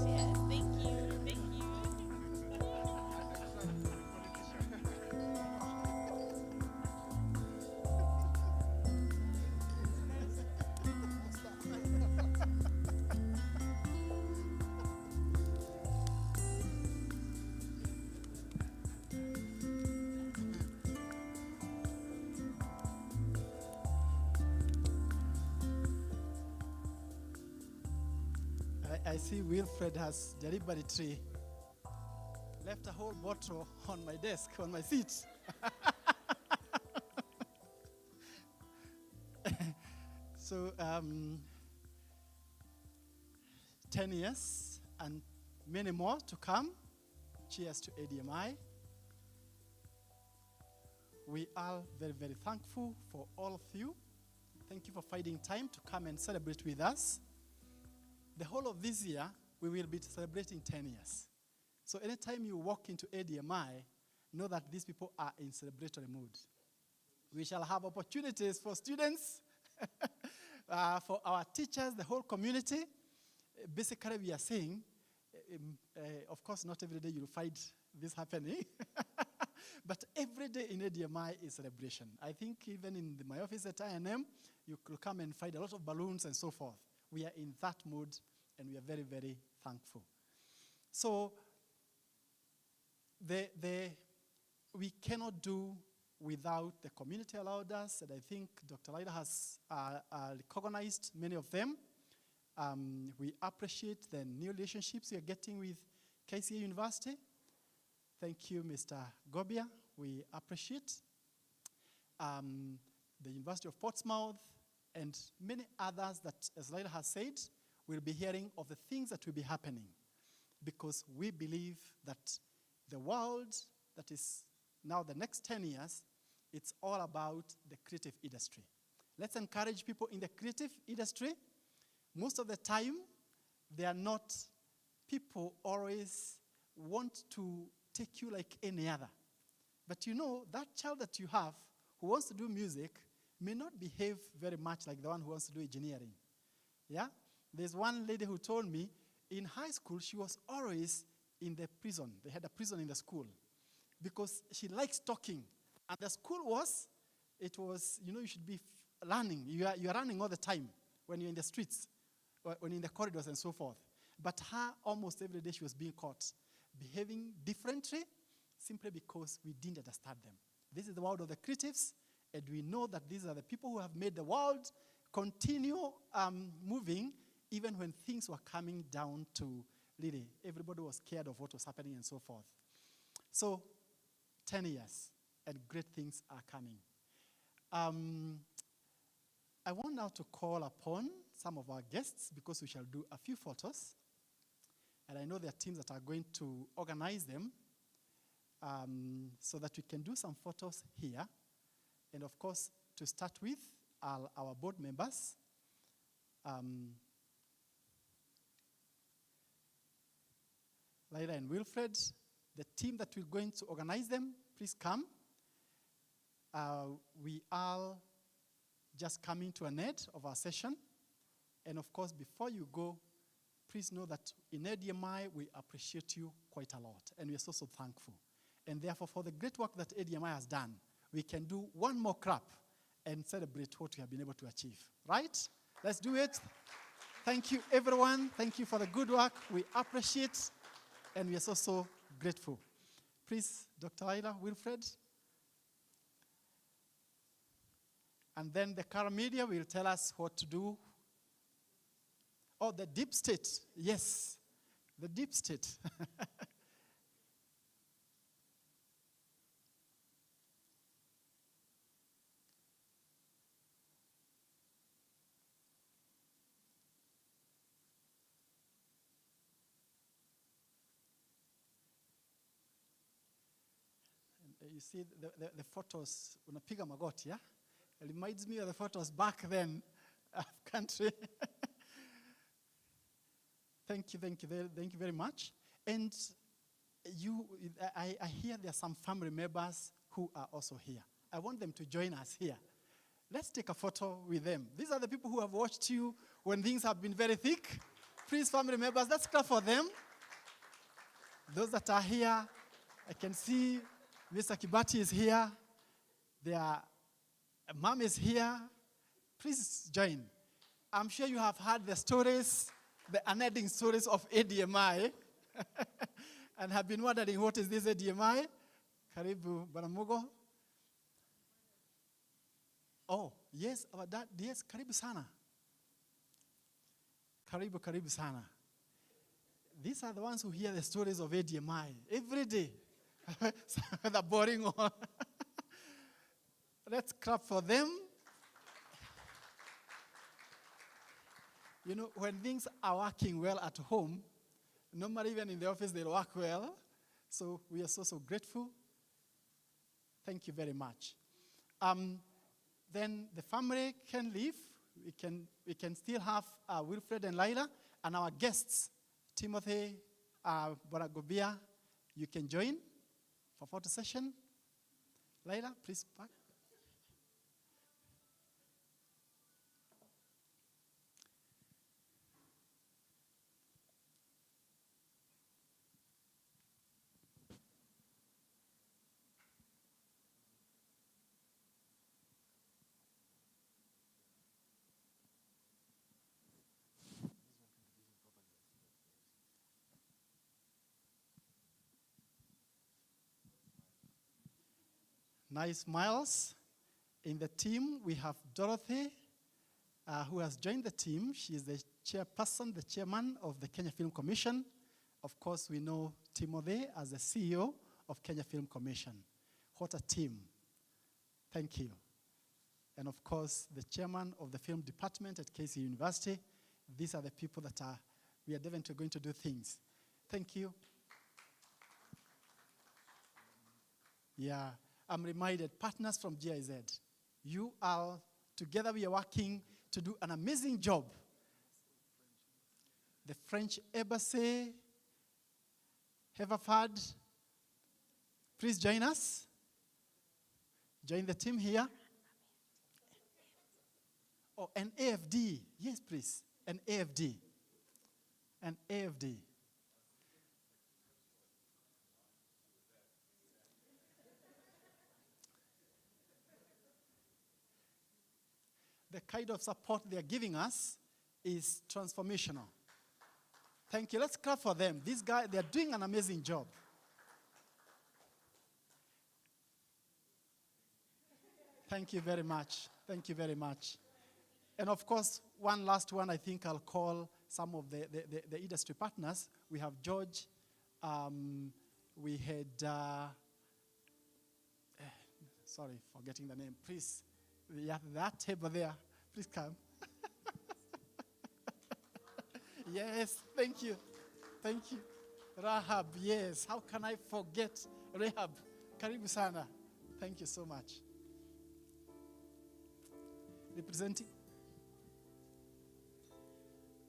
Cheers. Thank you. Thank you. I see Wilfred has deliberately left a whole bottle on my desk, on my seat. So, 10 years and many more to come. Cheers to ADMI. We are very, very thankful for all of you. Thank you for finding time to come and celebrate with us. The whole of this year, we will be celebrating 10 years. So anytime you walk into ADMI, know that these people are in celebratory mood. We shall have opportunities for students, for our teachers, the whole community. Basically, we are saying, of course, not every day you'll find this happening, but every day in ADMI is celebration. I think even in my office at INM, you could come and find a lot of balloons and so forth. We are in that mood, and we are very, very thankful. So we cannot do without the community allowed us, and I think Dr. Lida has recognized many of them. We appreciate the new relationships we are getting with KCA University. Thank you, Mr. Gobia. We appreciate the University of Portsmouth, and many others that, as Lila has said, we'll be hearing of the things that will be happening, because we believe that the world that is now the next 10 years, it's all about the creative industry. Let's encourage people in the creative industry. Most of the time, they are not people always want to take you like any other. But you know, that child that you have who wants to do music may not behave very much like the one who wants to do engineering. Yeah? There's one lady who told me in high school she was always in the prison. They had a prison in the school because she likes talking. And the school was, you know, you should be learning. You are running all the time when you're in the streets, or when in the corridors and so forth. But her, almost every day she was being caught, behaving differently simply because we didn't understand them. This is the world of the creatives. And we know that these are the people who have made the world continue moving even when things were coming down to really, everybody was scared of what was happening and so forth. So 10 years and great things are coming. I want now to call upon some of our guests because we shall do a few photos. And I know there are teams that are going to organize them so that we can do some photos here. And of course, to start with, our board members. Lyra and Wilfred, the team that we're going to organize them, please come. We are just coming to an end of our session. And of course, before you go, please know that in ADMI, we appreciate you quite a lot, and we are so thankful. And therefore, for the great work that ADMI has done, we can do one more clap and celebrate what we have been able to achieve. Right? Let's do it. Thank you, everyone. Thank you for the good work. We appreciate, and we are so grateful. Please, Dr. Ida, Wilfred. And then the Kara media will tell us what to do. Oh, the deep state. Yes, the deep state. You see the photos, unapiga magoti, yeah? It reminds me of the photos back then of country. Thank you very much. And I hear there are some family members who are also here. I want them to join us here. Let's take a photo with them. These are the people who have watched you when things have been very thick. Please, family members, let's clap for them. Those that are here, I can see Mr. Kibati is here. Their mom is here. Please join. I'm sure you have heard the stories, the unending stories of ADMI, and have been wondering, what is this ADMI? Karibu Banamugo. Oh, yes, our dad, yes, karibu sana. Karibu sana. These are the ones who hear the stories of ADMI every day. The boring one. Let's clap for them. You know, when things are working well at home, normally even in the office they'll work well. So we are so grateful. Thank you very much. Then the family can leave. We can still have Wilfred and Lila, and our guests, Timothy, Boragobia, you can join for photo session. Lila, please back. Nice smiles. In the team, we have Dorothy, who has joined the team. She is the chairperson, the chairman of the Kenya Film Commission. Of course, we know Timothy as the CEO of Kenya Film Commission. What a team. Thank you. And of course, the chairman of the film department at KC University. These are the people that we are definitely going to do things. Thank you. Yeah. I'm reminded, partners from GIZ, you are, together we are working to do an amazing job. The French Embassy, Haverford, please join us. Join the team here. Oh, an AFD, yes please, an AFD. An AFD. The kind of support they are giving us is transformational. Thank you. Let's clap for them. These guys, they are doing an amazing job. Thank you very much. Thank you very much. And of course, one last one, I think I'll call some of the industry partners. We have George. We had, sorry, forgetting the name. Please, yeah, that table there. Please come. Yes, thank you. Thank you. Rahab, yes. How can I forget Rahab? Karibu sana. Thank you so much. Representing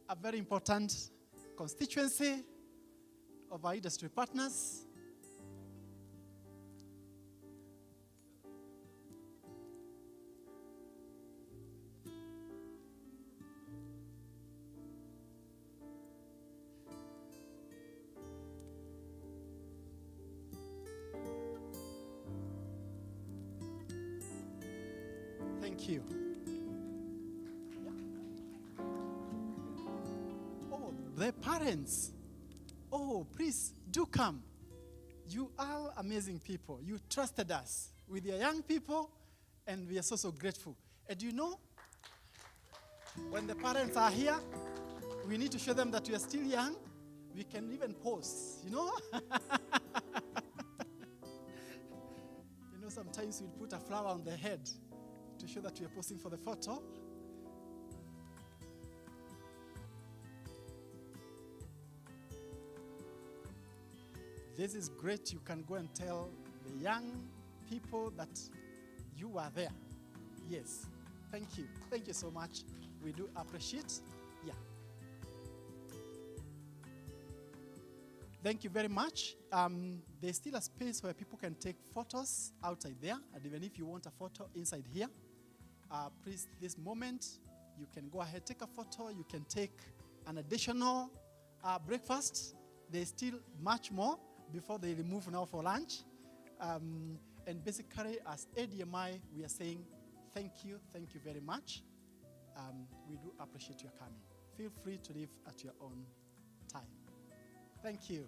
a very important constituency of our industry partners. Thank you. Yeah. Oh, the parents. Oh, please do come. You are amazing people. You trusted us with your young people, and we are so grateful. And you know, when the parents are here, we need to show them that we are still young. We can even pose, you know? You know, sometimes we'll put a flower on their head to show that we are posing for the photo. This is great. You can go and tell the young people that you are there. Yes. Thank you. Thank you so much. We do appreciate. Yeah. Thank you very much. There's still a space where people can take photos outside there. And even if you want a photo inside here, please, this moment, you can go ahead, take a photo. You can take an additional breakfast. There's still much more before they remove now for lunch. And basically, as ADMI, we are saying thank you very much. We do appreciate your coming. Feel free to leave at your own time. Thank you.